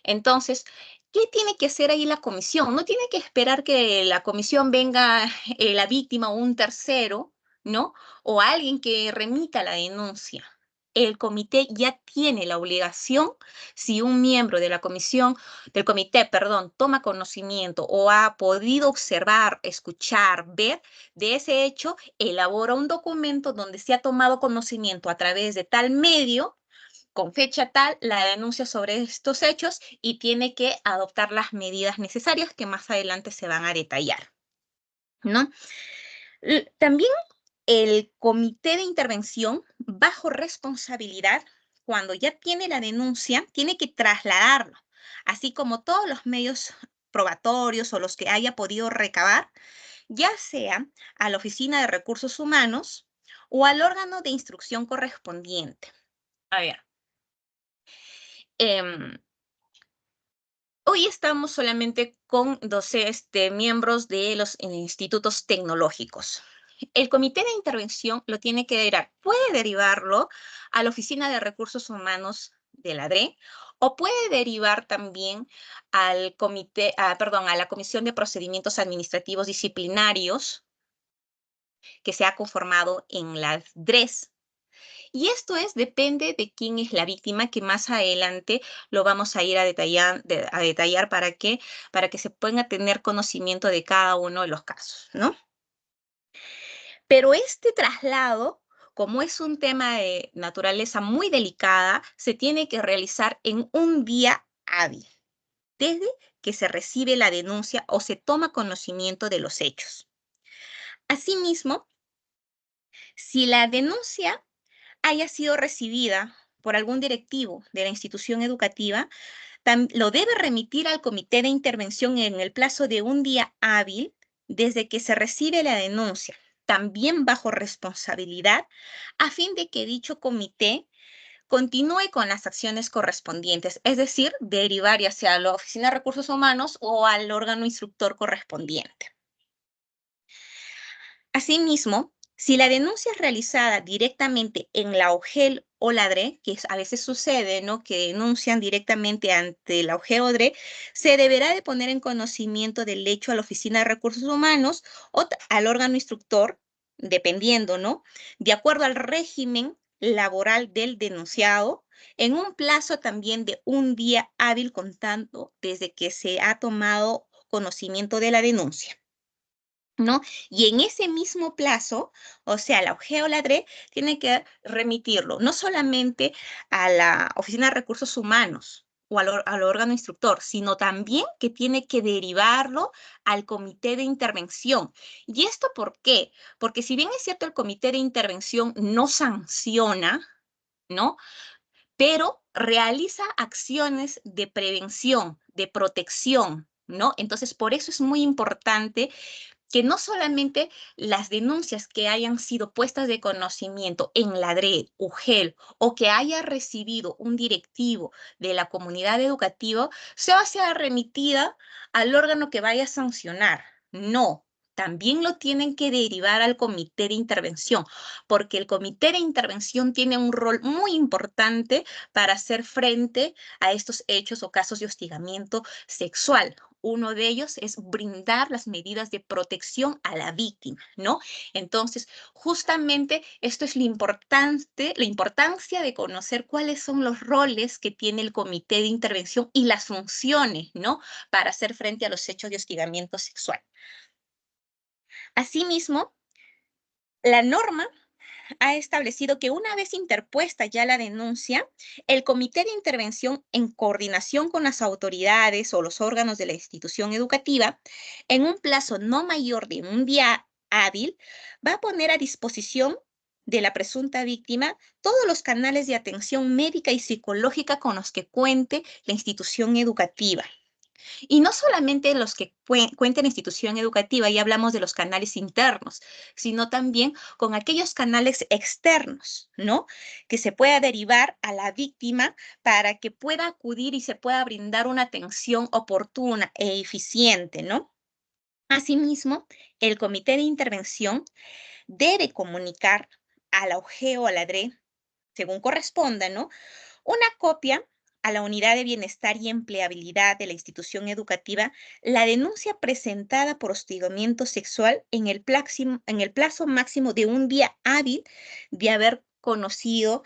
Entonces, ¿qué tiene que hacer ahí la comisión? No tiene que esperar que la comisión venga la víctima o un tercero, ¿no? O alguien que remita la denuncia. El comité ya tiene la obligación, si un miembro de la comisión, del comité, perdón, toma conocimiento o ha podido observar, escuchar, ver de ese hecho, elabora un documento donde se ha tomado conocimiento a través de tal medio, con fecha tal, la denuncia sobre estos hechos y tiene que adoptar las medidas necesarias que más adelante se van a detallar, ¿no? También el comité de intervención, bajo responsabilidad, cuando ya tiene la denuncia, tiene que trasladarlo, así como todos los medios probatorios o los que haya podido recabar, ya sea a la Oficina de Recursos Humanos o al órgano de instrucción correspondiente. A ver, em, hoy estamos solamente con 12 miembros de los institutos tecnológicos. El comité de intervención lo tiene que derivar, puede derivarlo a la Oficina de Recursos Humanos de la DRE o puede derivar también al a la Comisión de Procedimientos Administrativos Disciplinarios que se ha conformado en las DRES. Y esto depende de quién es la víctima, que más adelante lo vamos a ir a detallar para que se pueda tener conocimiento de cada uno de los casos, ¿no? Pero este traslado, como es un tema de naturaleza muy delicada, se tiene que realizar en un día hábil, desde que se recibe la denuncia o se toma conocimiento de los hechos. Asimismo, si la denuncia haya sido recibida por algún directivo de la institución educativa, lo debe remitir al comité de intervención en el plazo de un día hábil desde que se recibe la denuncia, también bajo responsabilidad, a fin de que dicho comité continúe con las acciones correspondientes, es decir, derivar ya sea a la Oficina de Recursos Humanos o al órgano instructor correspondiente. Asimismo, si la denuncia es realizada directamente en la OGEL o la DRE, que a veces sucede, ¿no? Que denuncian directamente ante la OGEL o DRE, se deberá de poner en conocimiento del hecho a la Oficina de Recursos Humanos o al órgano instructor, dependiendo, ¿no? De acuerdo al régimen laboral del denunciado, en un plazo también de un día hábil contando desde que se ha tomado conocimiento de la denuncia, ¿no? Y en ese mismo plazo, o sea, la OGEL o la DRE tiene que remitirlo no solamente a la Oficina de Recursos Humanos o al órgano instructor, sino también que tiene que derivarlo al comité de intervención. ¿Y esto por qué? Porque si bien es cierto, el comité de intervención no sanciona, ¿no? Pero realiza acciones de prevención, de protección, ¿no? Entonces, por eso es muy importante que no solamente las denuncias que hayan sido puestas de conocimiento en la DRE, UGEL, o que haya recibido un directivo de la comunidad educativa, sea remitida al órgano que vaya a sancionar. No, también lo tienen que derivar al comité de intervención, porque el comité de intervención tiene un rol muy importante para hacer frente a estos hechos o casos de hostigamiento sexual. Uno de ellos es brindar las medidas de protección a la víctima, ¿no? Entonces, justamente esto es lo importante, la importancia de conocer cuáles son los roles que tiene el comité de intervención y las funciones, ¿no? Para hacer frente a los hechos de hostigamiento sexual. Asimismo, la norma ha establecido que una vez interpuesta ya la denuncia, el comité de intervención, en coordinación con las autoridades o los órganos de la institución educativa, en un plazo no mayor de un día hábil, va a poner a disposición de la presunta víctima todos los canales de atención médica y psicológica con los que cuente la institución educativa. Y no solamente los que cuenten institución educativa, ya hablamos de los canales internos, sino también con aquellos canales externos, ¿no? Que se pueda derivar a la víctima para que pueda acudir y se pueda brindar una atención oportuna e eficiente, ¿no? Asimismo, el comité de intervención debe comunicar a la OGE o a la DRE, según corresponda, ¿no? Una copia a la Unidad de Bienestar y Empleabilidad de la institución educativa la denuncia presentada por hostigamiento sexual en el plazo máximo de un día hábil de haber conocido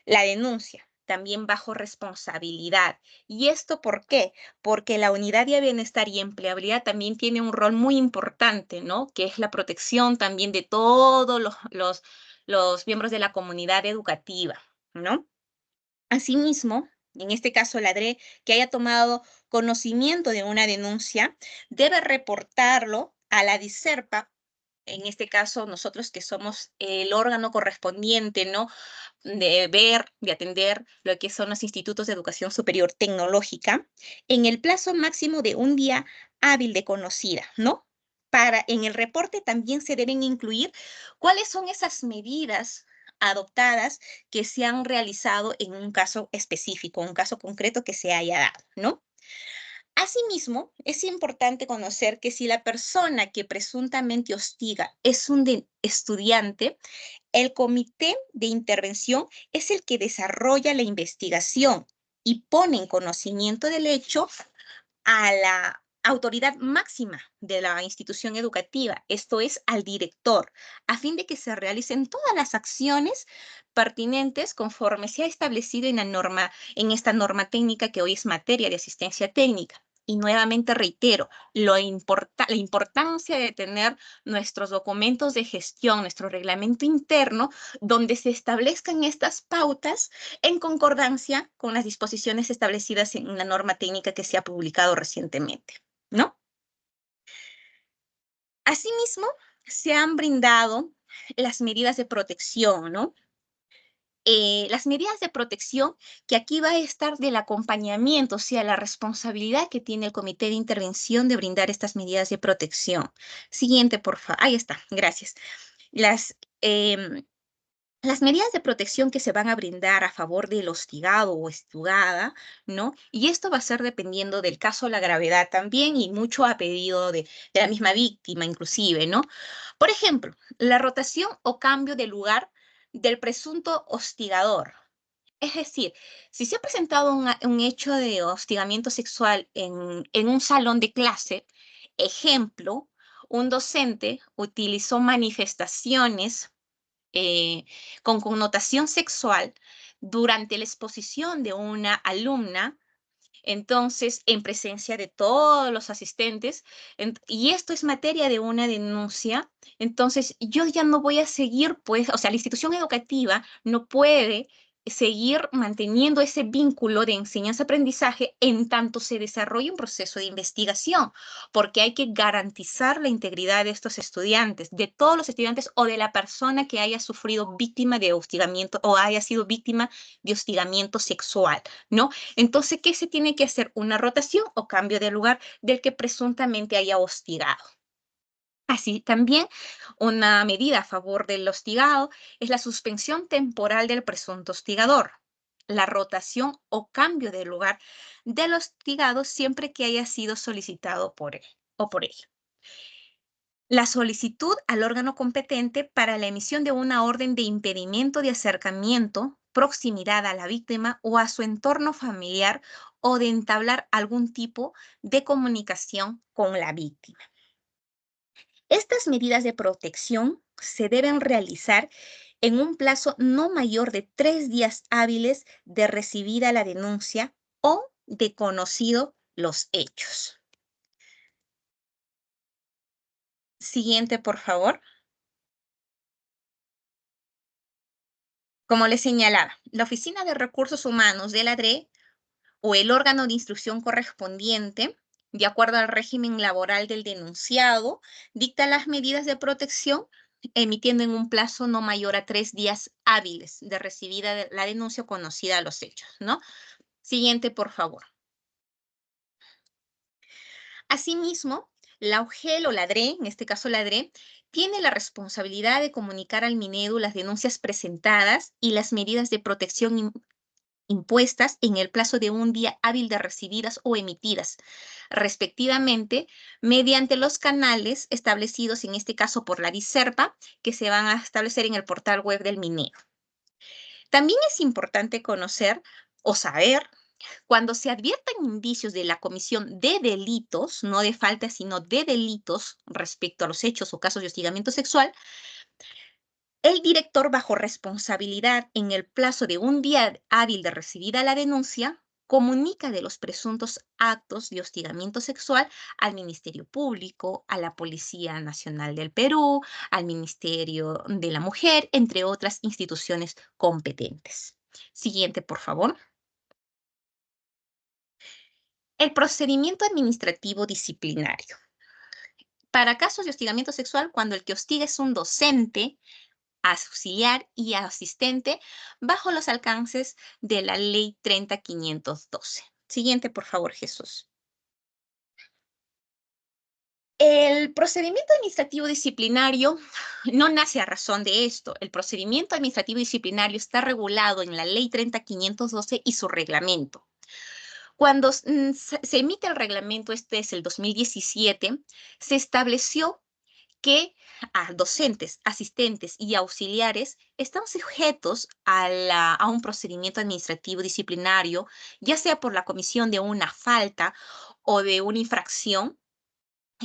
la denuncia, también bajo responsabilidad. ¿Y esto por qué? Porque la Unidad de Bienestar y Empleabilidad también tiene un rol muy importante, ¿no? Que es la protección también de todos los miembros de la comunidad educativa, ¿no? Asimismo, en este caso la DRE, que haya tomado conocimiento de una denuncia, debe reportarlo a la DICERPA, en este caso nosotros que somos el órgano correspondiente, ¿no? De ver, de atender lo que son los institutos de educación superior tecnológica, en el plazo máximo de un día hábil de conocida, ¿no? En el reporte también se deben incluir cuáles son esas medidas adoptadas que se han realizado en un caso específico, un caso concreto que se haya dado, ¿no? Asimismo, es importante conocer que si la persona que presuntamente hostiga es un estudiante, el comité de intervención es el que desarrolla la investigación y pone en conocimiento del hecho a la autoridad máxima de la institución educativa, esto es, al director, a fin de que se realicen todas las acciones pertinentes conforme se ha establecido en la norma, en esta norma técnica que hoy es materia de asistencia técnica. Y nuevamente reitero, la importancia de tener nuestros documentos de gestión, nuestro reglamento interno, donde se establezcan estas pautas en concordancia con las disposiciones establecidas en una norma técnica que se ha publicado recientemente, ¿no? Asimismo, se han brindado las medidas de protección, ¿no? Las medidas de protección, que aquí va a estar del acompañamiento, o sea, la responsabilidad que tiene el comité de intervención de brindar estas medidas de protección. Siguiente, por favor. Ahí está, gracias. Em, Las medidas de protección que se van a brindar a favor del hostigado o hostigada, ¿no? Y esto va a ser dependiendo del caso, la gravedad también, y mucho a pedido de la misma víctima, inclusive, ¿no? Por ejemplo, la rotación o cambio de lugar del presunto hostigador. Es decir, si se ha presentado un hecho de hostigamiento sexual en un salón de clase, ejemplo, un docente utilizó manifestaciones con connotación sexual durante la exposición de una alumna, entonces en presencia de todos los asistentes, y esto es materia de una denuncia, entonces yo ya no voy a seguir, pues, o sea, la institución educativa no puede seguir manteniendo ese vínculo de enseñanza-aprendizaje en tanto se desarrolla un proceso de investigación, porque hay que garantizar la integridad de estos estudiantes, de todos los estudiantes o de la persona que haya sufrido víctima de hostigamiento o haya sido víctima de hostigamiento sexual, ¿no? Entonces, ¿qué se tiene que hacer? Una rotación o cambio de lugar del que presuntamente haya hostigado. Así también, una medida a favor del hostigado es la suspensión temporal del presunto hostigador, la rotación o cambio de lugar del hostigado siempre que haya sido solicitado por él o por ella. La solicitud al órgano competente para la emisión de una orden de impedimento de acercamiento, proximidad a la víctima o a su entorno familiar o de entablar algún tipo de comunicación con la víctima. Estas medidas de protección se deben realizar en un plazo no mayor de 3 días hábiles de recibida la denuncia o de conocido los hechos. Siguiente, por favor. Como les señalaba, la Oficina de Recursos Humanos de la DRE o el órgano de instrucción correspondiente, de acuerdo al régimen laboral del denunciado, dicta las medidas de protección emitiendo en un plazo no mayor a 3 días hábiles de recibida la denuncia o conocida los hechos, ¿no? Siguiente, por favor. Asimismo, la OGEL o la DRE, en este caso la DRE, tiene la responsabilidad de comunicar al Minedu las denuncias presentadas y las medidas de protección impuestas en el plazo de un día hábil de recibidas o emitidas, respectivamente, mediante los canales establecidos, en este caso por la DICERPA, que se van a establecer en el portal web del MINEDO. También es importante conocer o saber cuando se adviertan indicios de la comisión de delitos, no de faltas, sino de delitos respecto a los hechos o casos de hostigamiento sexual, el director, bajo responsabilidad en el plazo de un día hábil de recibida la denuncia, comunica de los presuntos actos de hostigamiento sexual al Ministerio Público, a la Policía Nacional del Perú, al Ministerio de la Mujer, entre otras instituciones competentes. Siguiente, por favor. El procedimiento administrativo disciplinario. Para casos de hostigamiento sexual, cuando el que hostiga es un docente, auxiliar y asistente bajo los alcances de la Ley 30.512. Siguiente, por favor, Jesús. El procedimiento administrativo disciplinario no nace a razón de esto. El procedimiento administrativo disciplinario está regulado en la Ley 30.512 y su reglamento. Cuando se emite el reglamento, este es el 2017, se estableció que a docentes, asistentes y auxiliares están sujetos a un procedimiento administrativo disciplinario, ya sea por la comisión de una falta o de una infracción,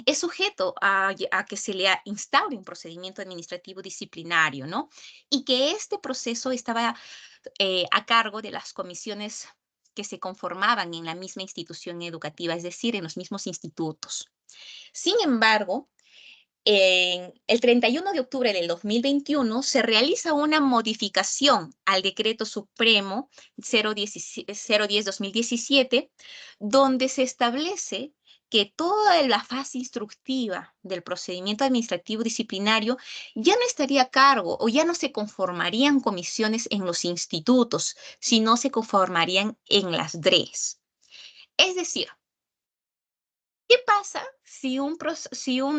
es sujeto a que se le instaure un procedimiento administrativo disciplinario, ¿no? Y que este proceso estaba a cargo de las comisiones que se conformaban en la misma institución educativa, es decir, en los mismos institutos. Sin embargo, el 31 de octubre del 2021 se realiza una modificación al Decreto Supremo 010-2017, donde se establece que toda la fase instructiva del procedimiento administrativo disciplinario ya no estaría a cargo o ya no se conformarían comisiones en los institutos, sino se conformarían en las DREs. Es decir, ¿qué pasa si un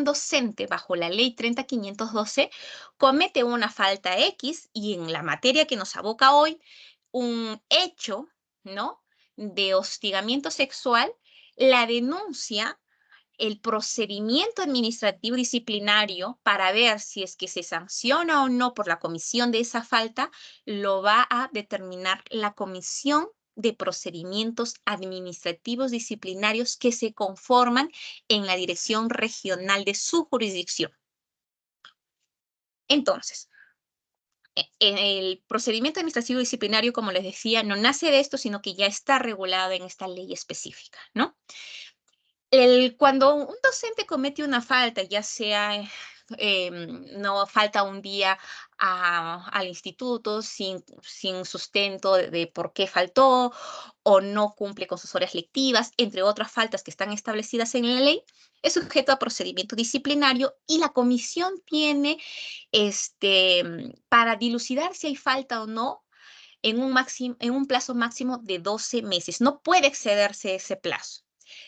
docente bajo la Ley 30.512 comete una falta X y en la materia que nos aboca hoy, un hecho, ¿no?, de hostigamiento sexual, la denuncia, el procedimiento administrativo disciplinario para ver si es que se sanciona o no por la comisión de esa falta, lo va a determinar la comisión de procedimientos administrativos disciplinarios que se conforman en la dirección regional de su jurisdicción. Entonces, el procedimiento administrativo disciplinario, como les decía, no nace de esto, sino que ya está regulado en esta ley específica, ¿no? Cuando un docente comete una falta, ya sea no falta un día al instituto sin sustento de por qué faltó o no cumple con sus horas lectivas, entre otras faltas que están establecidas en la ley, es sujeto a procedimiento disciplinario y la comisión tiene para dilucidar si hay falta o no en un plazo máximo de 12 meses. No puede excederse ese plazo.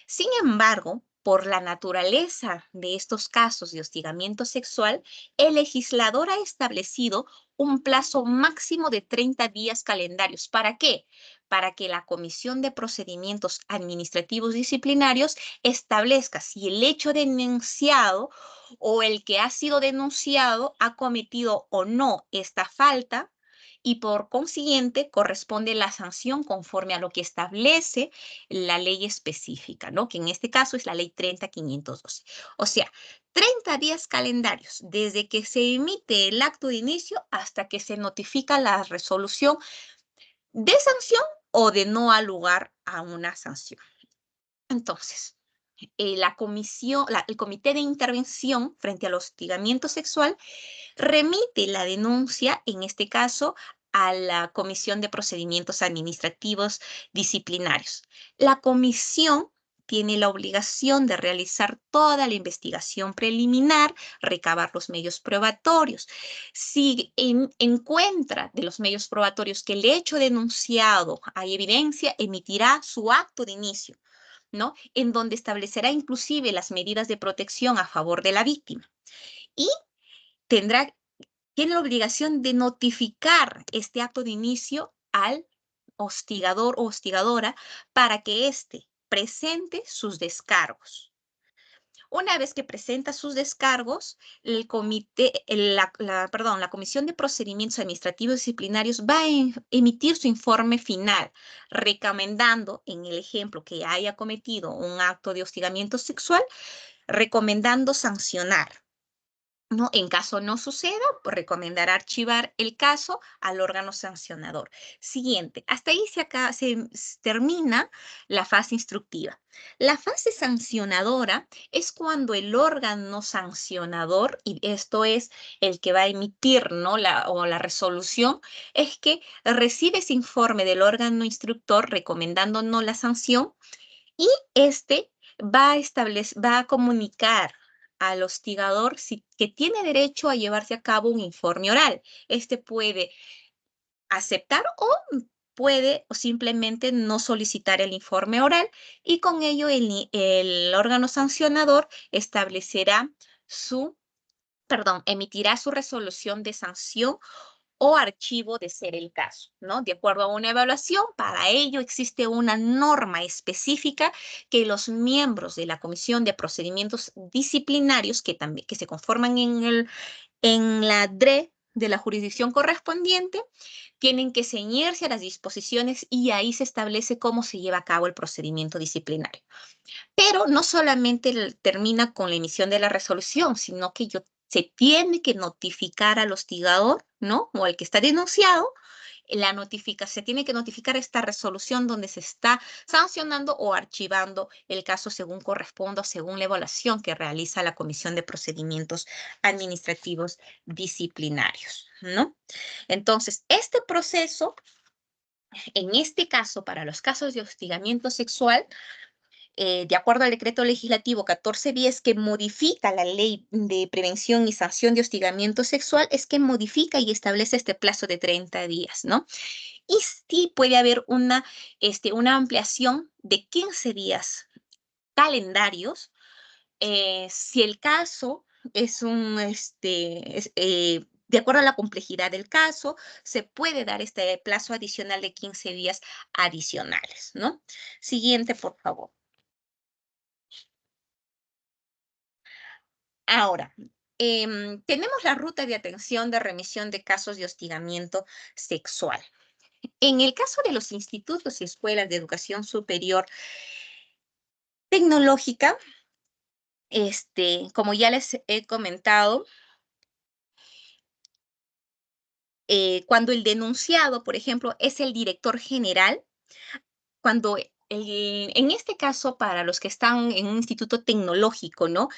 Sin embargo, por la naturaleza de estos casos de hostigamiento sexual, el legislador ha establecido un plazo máximo de 30 días calendarios. ¿Para qué? Para que la Comisión de Procedimientos Administrativos Disciplinarios establezca si el hecho denunciado o el que ha sido denunciado ha cometido o no esta falta y por consiguiente corresponde la sanción conforme a lo que establece la ley específica, ¿no? Que en este caso es la ley 30.512. O sea, 30 días calendarios desde que se emite el acto de inicio hasta que se notifica la resolución de sanción o de no al lugar a una sanción. Entonces, el Comité de Intervención frente al hostigamiento sexual remite la denuncia, en este caso, a la Comisión de Procedimientos Administrativos Disciplinarios. La comisión tiene la obligación de realizar toda la investigación preliminar, recabar los medios probatorios. Si encuentra de los medios probatorios que el hecho denunciado hay evidencia, emitirá su acto de inicio, ¿no? En donde establecerá inclusive las medidas de protección a favor de la víctima. Y tiene la obligación de notificar este acto de inicio al hostigador o hostigadora para que éste presente sus descargos. Una vez que presenta sus descargos, el comité, la Comisión de Procedimientos Administrativos Disciplinarios va a emitir su informe final, recomendando, en el ejemplo que haya cometido un acto de hostigamiento sexual, recomendando sancionar, ¿no? En caso no suceda, pues recomendará archivar el caso al órgano sancionador. Siguiente, hasta ahí se termina la fase instructiva. La fase sancionadora es cuando el órgano sancionador, y esto es el que va a emitir, ¿no? la resolución, es que recibe ese informe del órgano instructor recomendándonos la sanción y este va a comunicar al hostigador que tiene derecho a llevarse a cabo un informe oral. Este puede aceptar o puede simplemente no solicitar el informe oral y con ello el órgano sancionador emitirá su resolución de sanción o archivo de ser el caso, ¿no? De acuerdo a una evaluación, para ello existe una norma específica que los miembros de la Comisión de Procedimientos Disciplinarios, que se conforman en la DRE de la jurisdicción correspondiente, tienen que ceñirse a las disposiciones y ahí se establece cómo se lleva a cabo el procedimiento disciplinario. Pero no solamente termina con la emisión de la resolución, sino que se tiene que notificar al hostigador, ¿no? O al que está denunciado, se tiene que notificar esta resolución donde se está sancionando o archivando el caso según corresponda, según la evaluación que realiza la Comisión de Procedimientos Administrativos Disciplinarios, ¿no? Entonces, este proceso, en este caso, para los casos de hostigamiento sexual, de acuerdo al decreto legislativo 1410 que modifica la ley de prevención y sanción de hostigamiento sexual, es que modifica y establece este plazo de 30 días, ¿no? Y sí puede haber una ampliación de 15 días calendarios si el caso es de acuerdo a la complejidad del caso, se puede dar este plazo adicional de 15 días adicionales, ¿no? Siguiente, por favor. Ahora, tenemos la ruta de atención de remisión de casos de hostigamiento sexual. En el caso de los institutos y escuelas de educación superior tecnológica, como ya les he comentado, cuando el denunciado, por ejemplo, es el director general, en este caso, para los que están en un instituto tecnológico, ¿no?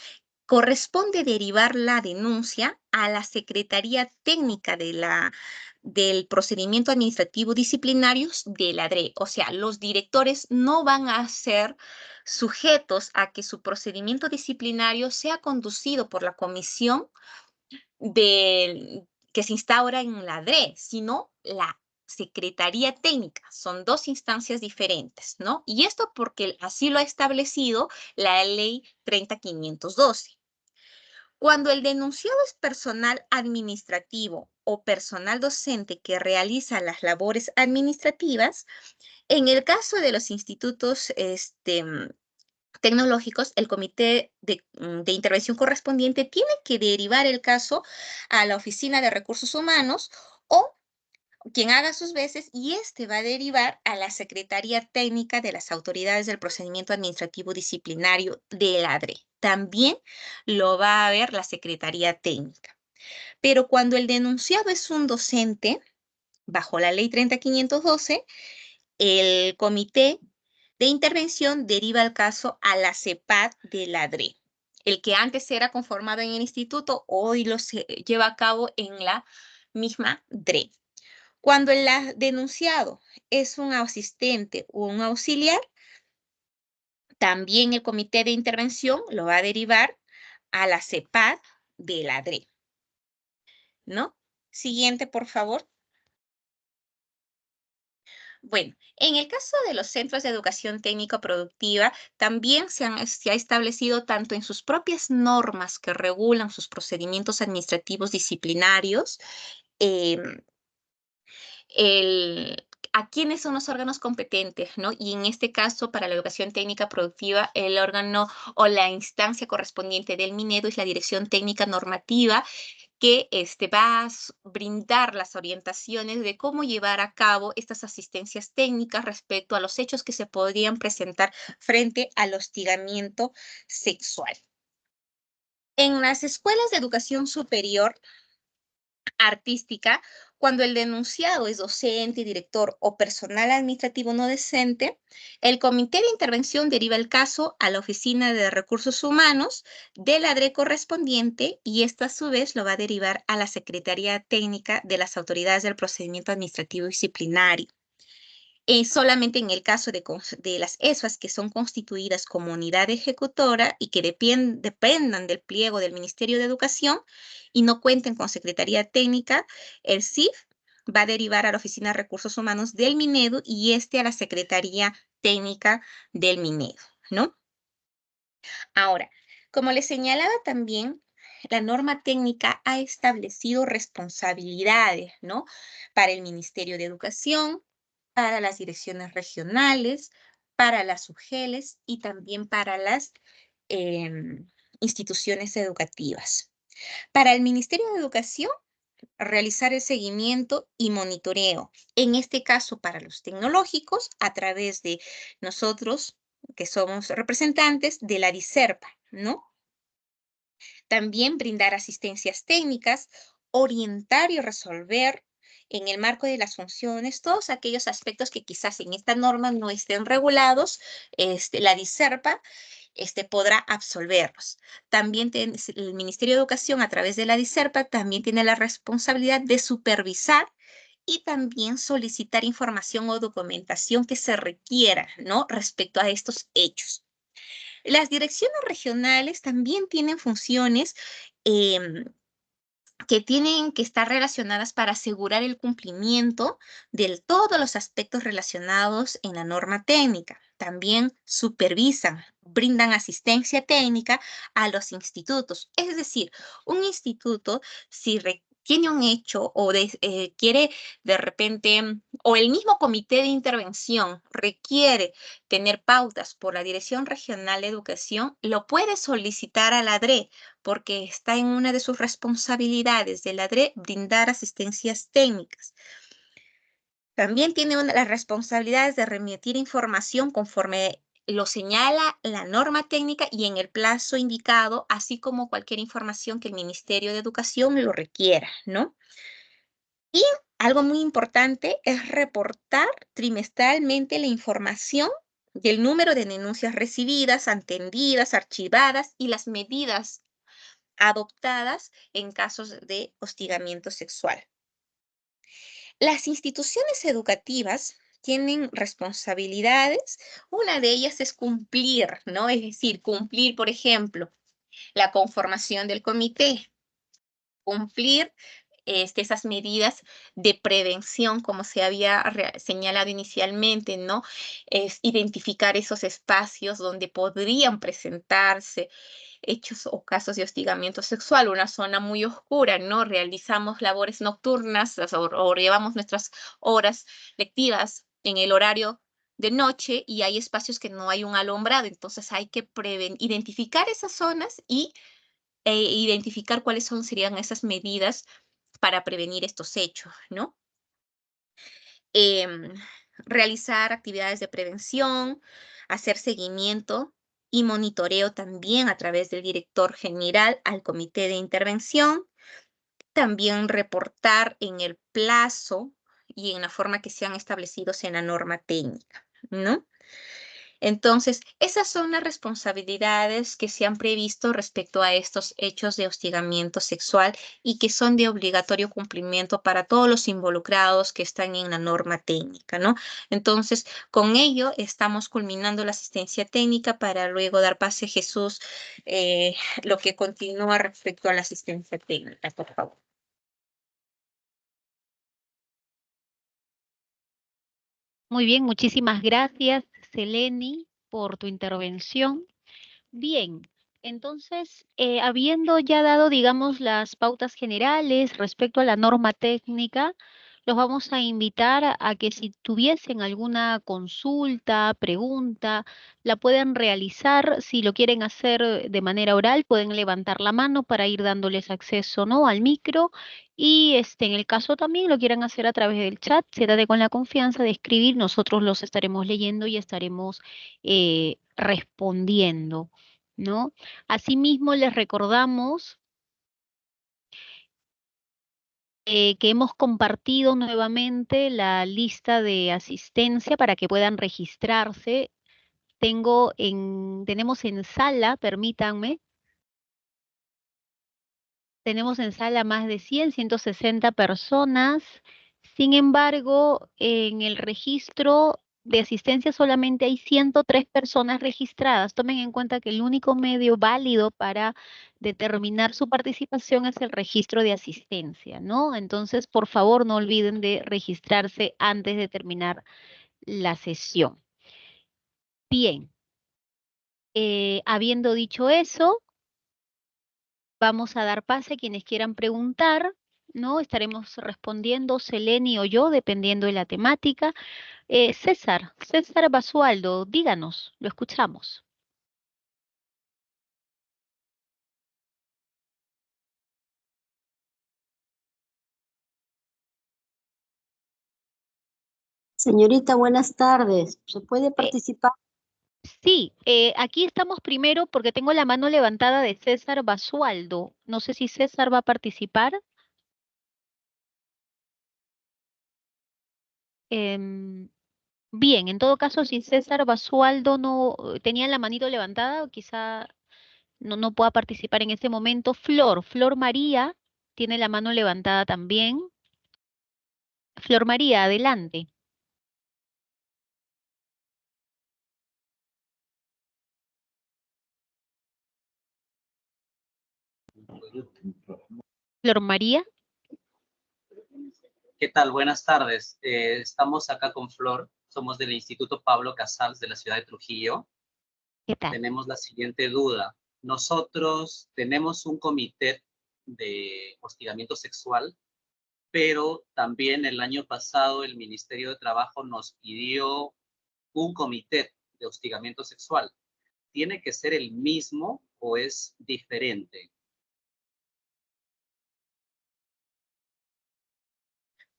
corresponde derivar la denuncia a la Secretaría Técnica del Procedimiento Administrativo Disciplinario de la DRE. O sea, los directores no van a ser sujetos a que su procedimiento disciplinario sea conducido por la comisión que se instaura en la DRE, sino la Secretaría Técnica. Son dos instancias diferentes, ¿no? Y esto porque así lo ha establecido la Ley 30512. Cuando el denunciado es personal administrativo o personal docente que realiza las labores administrativas, en el caso de los institutos tecnológicos, el comité de intervención correspondiente tiene que derivar el caso a la Oficina de Recursos Humanos o quien haga sus veces, y este va a derivar a la Secretaría Técnica de las Autoridades del Procedimiento Administrativo Disciplinario de la DRE. También lo va a ver la Secretaría Técnica. Pero cuando el denunciado es un docente, bajo la Ley 30512, el comité de intervención deriva el caso a la CEPAD de la DRE. El que antes era conformado en el instituto, hoy lo se lleva a cabo en la misma DRE. Cuando el denunciado es un asistente o un auxiliar, también el comité de intervención lo va a derivar a la CEPAD de la DRE, ¿no? Siguiente, por favor. Bueno, en el caso de los centros de educación técnico productiva, también se ha establecido tanto en sus propias normas que regulan sus procedimientos administrativos disciplinarios, em, a quiénes son los órganos competentes, ¿no? Y en este caso, para la educación técnica productiva, el órgano o la instancia correspondiente del Minedu es la Dirección Técnica Normativa, que va a brindar las orientaciones de cómo llevar a cabo estas asistencias técnicas respecto a los hechos que se podrían presentar frente al hostigamiento sexual. En las escuelas de educación superior artística, cuando el denunciado es docente, director o personal administrativo no decente, el comité de intervención deriva el caso a la Oficina de Recursos Humanos de la DRE correspondiente y esta a su vez lo va a derivar a la Secretaría Técnica de las Autoridades del Procedimiento Administrativo Disciplinario. Solamente en el caso de las ESFAs que son constituidas como unidad ejecutora y que dependan del pliego del Ministerio de Educación y no cuenten con Secretaría Técnica, el CIF va a derivar a la Oficina de Recursos Humanos del Minedu y a la Secretaría Técnica del Minedu, ¿no? Ahora, como les señalaba también, la norma técnica ha establecido responsabilidades, ¿no? Para el Ministerio de Educación, para las direcciones regionales, para las UGELES y también para las instituciones educativas. Para el Ministerio de Educación, realizar el seguimiento y monitoreo. En este caso, para los tecnológicos, a través de nosotros, que somos representantes de la DICERPA, ¿no? También brindar asistencias técnicas, orientar y resolver en el marco de las funciones todos aquellos aspectos que quizás en esta norma no estén regulados, la DICERPA podrá absolverlos. También el Ministerio de Educación, a través de la DICERPA, también tiene la responsabilidad de supervisar y también solicitar información o documentación que se requiera, ¿no? Respecto a estos hechos. Las direcciones regionales también tienen funciones que tienen que estar relacionadas para asegurar el cumplimiento de todos los aspectos relacionados en la norma técnica. También supervisan, brindan asistencia técnica a los institutos. Es decir, un instituto, si tiene un hecho o quiere de repente, o el mismo comité de intervención requiere tener pautas por la Dirección Regional de Educación, lo puede solicitar a la DRE porque está en una de sus responsabilidades de la DRE brindar asistencias técnicas. También tiene las responsabilidades de remitir información conforme lo señala la norma técnica y en el plazo indicado, así como cualquier información que el Ministerio de Educación lo requiera, ¿no? Y algo muy importante es reportar trimestralmente la información del número de denuncias recibidas, atendidas, archivadas y las medidas adoptadas en casos de hostigamiento sexual. Las instituciones educativas tienen responsabilidades. Una de ellas es cumplir, ¿no? Es decir, cumplir, por ejemplo, la conformación del comité, cumplir esas medidas de prevención, como se había señalado inicialmente, ¿no? Es identificar esos espacios donde podrían presentarse hechos o casos de hostigamiento sexual, una zona muy oscura, ¿no? Realizamos labores nocturnas o llevamos nuestras horas lectivas en el horario de noche y hay espacios que no hay un alumbrado, entonces hay que identificar esas zonas y identificar cuáles serían esas medidas para prevenir estos hechos, ¿no? Em, Realizar actividades de prevención, hacer seguimiento y monitoreo también a través del director general al comité de intervención, también reportar en el plazo y en la forma que sean establecidos en la norma técnica, ¿no? Entonces, esas son las responsabilidades que se han previsto respecto a estos hechos de hostigamiento sexual y que son de obligatorio cumplimiento para todos los involucrados que están en la norma técnica, ¿no? Entonces, con ello estamos culminando la asistencia técnica para luego dar pase a Jesús, lo que continúa respecto a la asistencia técnica, por favor. Muy bien, muchísimas gracias, Seleni, por tu intervención. Bien, entonces, habiendo ya dado, digamos, las pautas generales respecto a la norma técnica, los vamos a invitar a que si tuviesen alguna consulta, pregunta, la puedan realizar. Si lo quieren hacer de manera oral, pueden levantar la mano para ir dándoles acceso, ¿no?, al micro. Y en el caso también lo quieran hacer a través del chat, siéntate con la confianza de escribir, nosotros los estaremos leyendo y estaremos respondiendo, ¿no? Asimismo, les recordamos que hemos compartido nuevamente la lista de asistencia para que puedan registrarse. Tenemos en sala, permítanme, tenemos en sala más de 160 personas. Sin embargo, en el registro de asistencia solamente hay 103 personas registradas. Tomen en cuenta que el único medio válido para determinar su participación es el registro de asistencia, ¿no? Entonces, por favor, no olviden de registrarse antes de terminar la sesión. Bien, habiendo dicho eso, vamos a dar pase a quienes quieran preguntar, ¿no? Estaremos respondiendo Seleni o yo, dependiendo de la temática. César Basualdo, díganos, lo escuchamos. Señorita, buenas tardes. ¿Se puede participar? Sí, aquí estamos primero porque tengo la mano levantada de César Basualdo. No sé si César va a participar. Em, Bien, en todo caso, si César Basualdo no tenía la manito levantada, quizá no pueda participar en este momento. Flor María tiene la mano levantada también. Flor María, adelante. Flor María, ¿Qué tal? Buenas tardes. Estamos acá con Flor. Somos del Instituto Pablo Casals de la ciudad de Trujillo. ¿qué tal? Tenemos la siguiente duda. Nosotros tenemos un comité de hostigamiento sexual, pero también el año pasado el Ministerio de Trabajo nos pidió un comité de hostigamiento sexual. ¿Tiene que ser el mismo o es diferente?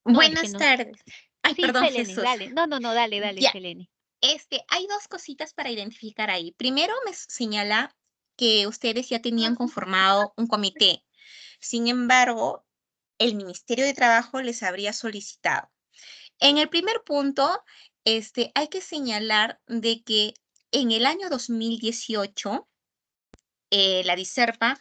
No, es que Buenas no. tardes. Ay, Sí, perdón, Selene, Jesús. dale. No, dale, Ya, Selene. hay dos cositas para identificar ahí. Primero me señala que ustedes ya tenían conformado un comité. Sin embargo, el Ministerio de Trabajo les habría solicitado. En el primer punto, hay que señalar de que en el año 2018, la DICERPA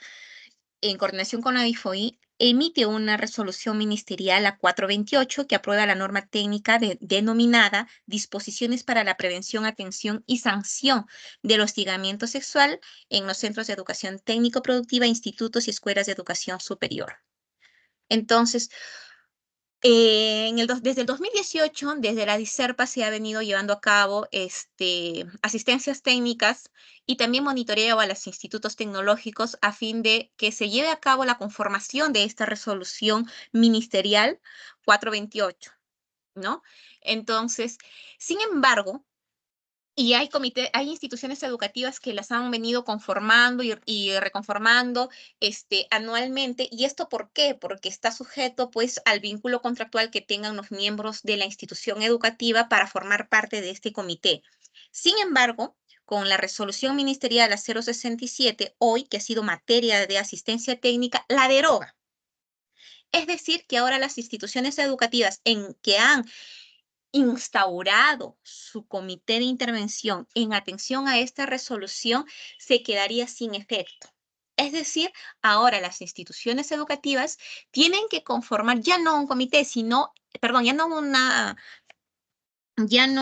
en coordinación con la DIFOI, emite una resolución ministerial, la 428, que aprueba la norma técnica denominada Disposiciones para la Prevención, Atención y Sanción del Hostigamiento Sexual en los centros de educación técnico-productiva, institutos y escuelas de educación superior. Entonces, desde el 2018, desde la DICERPA se ha venido llevando a cabo asistencias técnicas y también monitoreo a los institutos tecnológicos a fin de que se lleve a cabo la conformación de esta resolución ministerial 428, ¿no? Entonces, sin embargo, y hay instituciones educativas que las han venido conformando y reconformando anualmente. ¿Y esto por qué? Porque está sujeto pues al vínculo contractual que tengan los miembros de la institución educativa para formar parte de este comité. Sin embargo, con la resolución ministerial a 067, hoy, que ha sido materia de asistencia técnica, la deroga. Es decir, que ahora las instituciones educativas que han instaurado su comité de intervención en atención a esta resolución se quedaría sin efecto. Es decir, ahora las instituciones educativas tienen que conformar ya no un comité, sino, perdón, ya no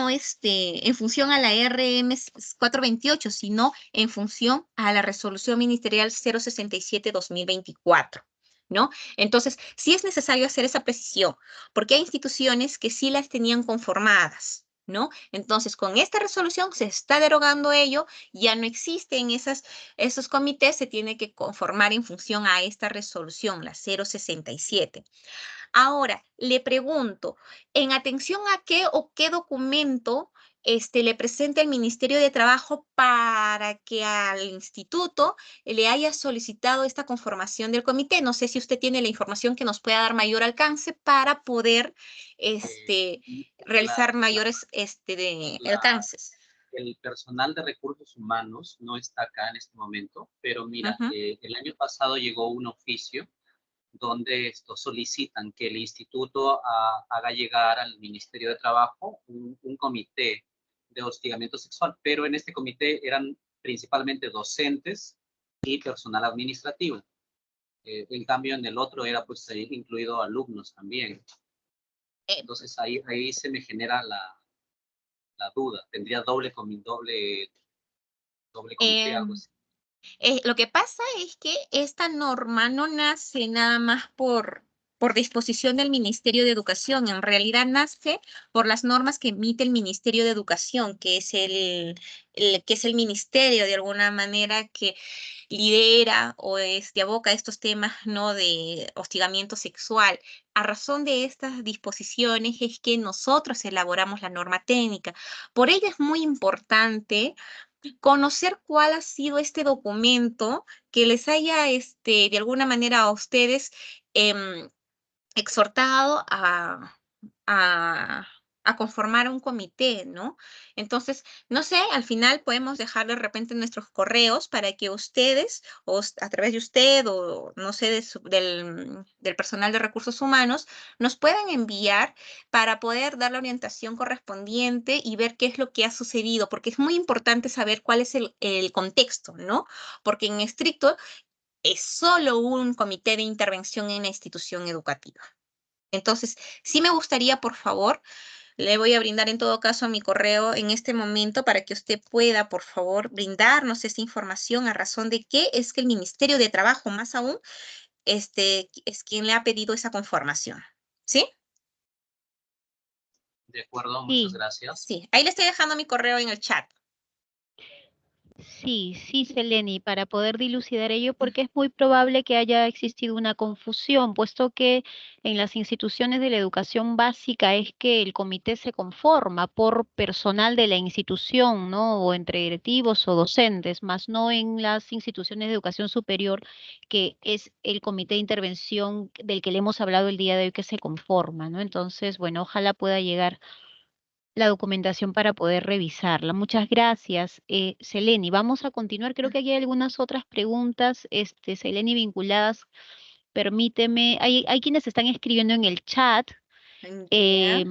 en función a la RM 428, sino en función a la resolución ministerial 067-2024. ¿No? Entonces, sí es necesario hacer esa precisión, porque hay instituciones que sí las tenían conformadas, ¿no? Entonces, con esta resolución se está derogando ello, ya no existen esos comités, se tiene que conformar en función a esta resolución, la 067. Ahora, le pregunto, ¿en atención a qué o qué documento le presenta el Ministerio de Trabajo para que al instituto le haya solicitado esta conformación del comité? No sé si usted tiene la información que nos pueda dar mayor alcance para poder realizar mayores alcances. El personal de recursos humanos no está acá en este momento, pero mira, el año pasado llegó un oficio donde solicitan que el instituto haga llegar al Ministerio de Trabajo un comité de hostigamiento sexual, pero en este comité eran principalmente docentes y personal administrativo. En cambio, en el otro era pues incluido alumnos también. Entonces ahí se me genera la duda. Tendría doble comité, algo así. Lo que pasa es que esta norma no nace nada más por disposición del Ministerio de Educación. En realidad nace por las normas que emite el Ministerio de Educación, que es el ministerio de alguna manera que lidera o aboca estos temas, ¿no?, de hostigamiento sexual. A razón de estas disposiciones es que nosotros elaboramos la norma técnica. Por ello es muy importante conocer cuál ha sido este documento que les haya, de alguna manera a ustedes exhortado a conformar un comité, ¿no? Entonces, no sé, al final podemos dejar de repente nuestros correos para que ustedes, o a través de usted, o no sé, del personal de recursos humanos, nos puedan enviar para poder dar la orientación correspondiente y ver qué es lo que ha sucedido, porque es muy importante saber cuál es el contexto, ¿no? Porque en estricto es solo un comité de intervención en la institución educativa. Entonces, sí me gustaría, por favor, le voy a brindar en todo caso mi correo en este momento para que usted pueda, por favor, brindarnos esta información a razón de qué es que el Ministerio de Trabajo, más aún, es quien le ha pedido esa conformación. ¿Sí? De acuerdo, muchas gracias. Sí, ahí le estoy dejando mi correo en el chat. Sí, Seleni, para poder dilucidar ello, porque es muy probable que haya existido una confusión, puesto que en las instituciones de la educación básica es que el comité se conforma por personal de la institución, ¿no? O entre directivos o docentes, más no en las instituciones de educación superior, que es el comité de intervención del que le hemos hablado el día de hoy que se conforma, ¿no? Entonces, bueno, ojalá pueda llegar la documentación para poder revisarla. Muchas gracias, Seleni. Vamos a continuar. Creo que aquí hay algunas otras preguntas, Seleni, vinculadas. Permíteme, hay quienes están escribiendo en el chat. Ya.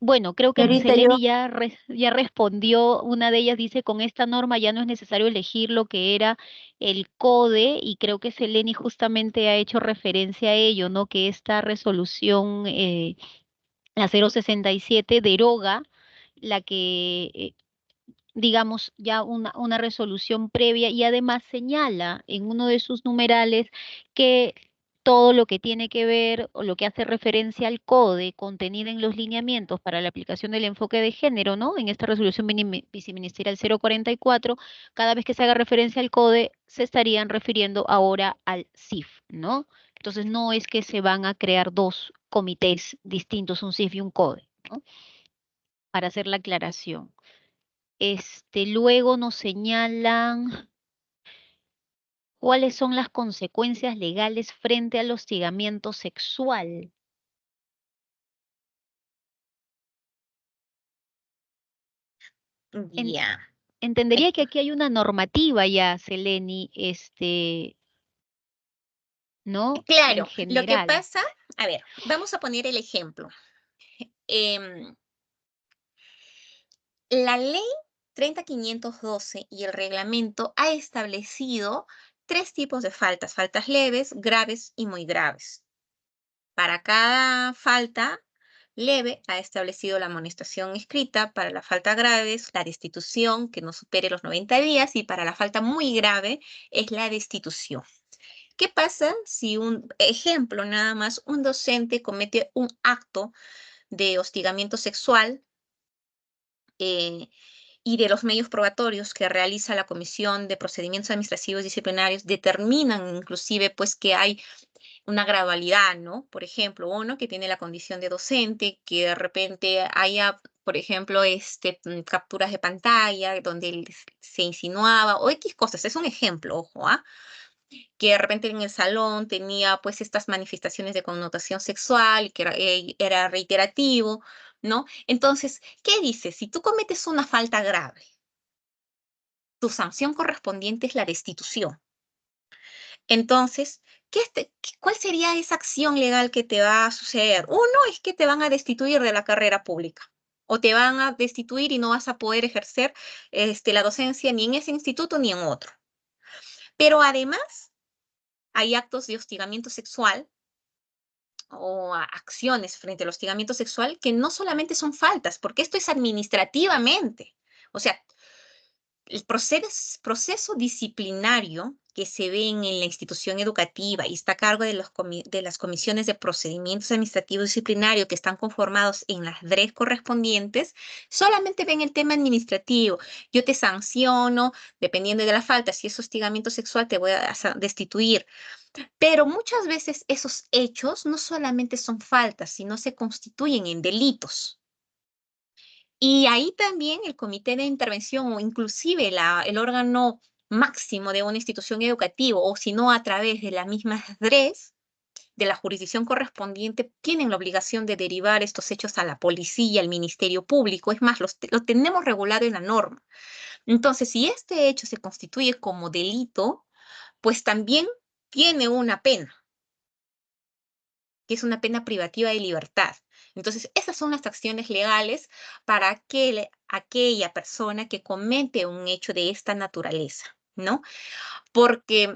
Bueno, creo que Señorita, Seleni ya respondió. Una de ellas dice, con esta norma ya no es necesario elegir lo que era el CODE, y creo que Seleni justamente ha hecho referencia a ello, ¿no? Que esta resolución, la 067, deroga la que, digamos, ya una resolución previa, y además señala en uno de sus numerales que todo lo que tiene que ver o lo que hace referencia al CODE contenida en los lineamientos para la aplicación del enfoque de género, ¿no? En esta resolución viceministerial 044, cada vez que se haga referencia al CODE, se estarían refiriendo ahora al CIF, ¿no? Entonces no es que se van a crear dos comités distintos, un CIF y un CODE, ¿no? Para hacer la aclaración. Luego nos señalan cuáles son las consecuencias legales frente al hostigamiento sexual. En- Ya. Entendería que aquí hay una normativa ya, Seleni, ¿no? En Claro, lo que general. pasa, a ver, vamos a poner el ejemplo. Em, la ley 30512 y el reglamento ha establecido tres tipos de faltas: faltas leves, graves y muy graves. Para cada falta leve ha establecido la amonestación escrita. Para la falta grave es la destitución que no supere los 90 días, y para la falta muy grave es la destitución. ¿Qué pasa si ejemplo nada más, un docente comete un acto de hostigamiento sexual, y de los medios probatorios que realiza la Comisión de Procedimientos Administrativos Disciplinarios determinan inclusive pues que hay una gradualidad, ¿no? Por ejemplo, uno que tiene la condición de docente, que de repente haya, por ejemplo, capturas de pantalla donde él se insinuaba o X cosas, es un ejemplo, ojo, ¿ah? Que de repente en el salón tenía pues estas manifestaciones de connotación sexual, que era reiterativo, ¿no? Entonces, ¿qué dice? Si tú cometes una falta grave, tu sanción correspondiente es la destitución. Entonces, ¿cuál sería esa acción legal que te va a suceder? Uno es que te van a destituir de la carrera pública, o te van a destituir y no vas a poder ejercer la docencia ni en ese instituto ni en otro. Pero además, hay actos de hostigamiento sexual o acciones frente al hostigamiento sexual que no solamente son faltas, porque esto es administrativamente. O sea, el proceso disciplinario que se ve en la institución educativa y está a cargo de las comisiones de procedimientos administrativos disciplinarios que están conformados en las DRES correspondientes, solamente ven el tema administrativo. Yo te sanciono, dependiendo de la falta, si es hostigamiento sexual, te voy a destituir. Pero muchas veces esos hechos no solamente son faltas, sino se constituyen en delitos. Y ahí también el comité de intervención, o inclusive el órgano máximo de una institución educativa, o si no a través de la misma DRES, de la jurisdicción correspondiente, tienen la obligación de derivar estos hechos a la policía, al Ministerio Público. Es más, lo tenemos regulado en la norma. Entonces, si este hecho se constituye como delito, pues también tiene una pena, que es una pena privativa de libertad. Entonces, esas son las acciones legales para aquella persona que comete un hecho de esta naturaleza, ¿no? Porque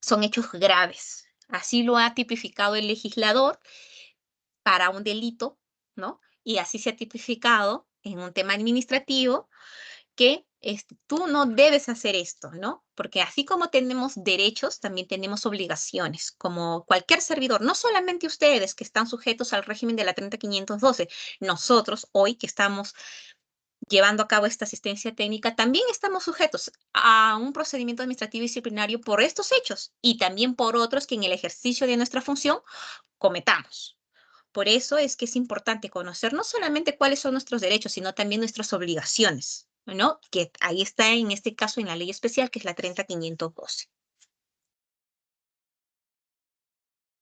son hechos graves. Así lo ha tipificado el legislador para un delito, ¿no? Y así se ha tipificado en un tema administrativo que tú no debes hacer esto, ¿no? Porque así como tenemos derechos, también tenemos obligaciones, como cualquier servidor, no solamente ustedes que están sujetos al régimen de la 30512, nosotros hoy que estamos llevando a cabo esta asistencia técnica, también estamos sujetos a un procedimiento administrativo disciplinario por estos hechos y también por otros que en el ejercicio de nuestra función cometamos. Por eso es que es importante conocer no solamente cuáles son nuestros derechos, sino también nuestras obligaciones, ¿no? Que ahí está en este caso en la ley especial, que es la 30512.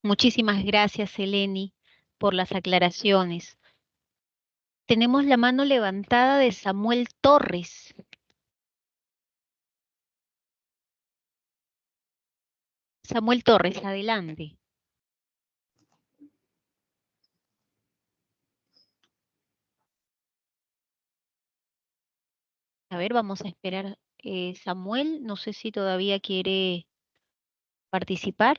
Muchísimas gracias, Eleni, por las aclaraciones. Tenemos la mano levantada de Samuel Torres. Samuel Torres, adelante. A ver, vamos a esperar. Samuel, no sé si todavía quiere participar.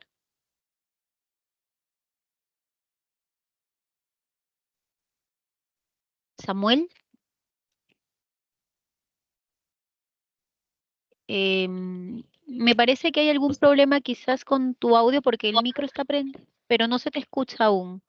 Samuel. Me parece que hay algún problema quizás con tu audio porque el micro está prendido, pero no se te escucha aún.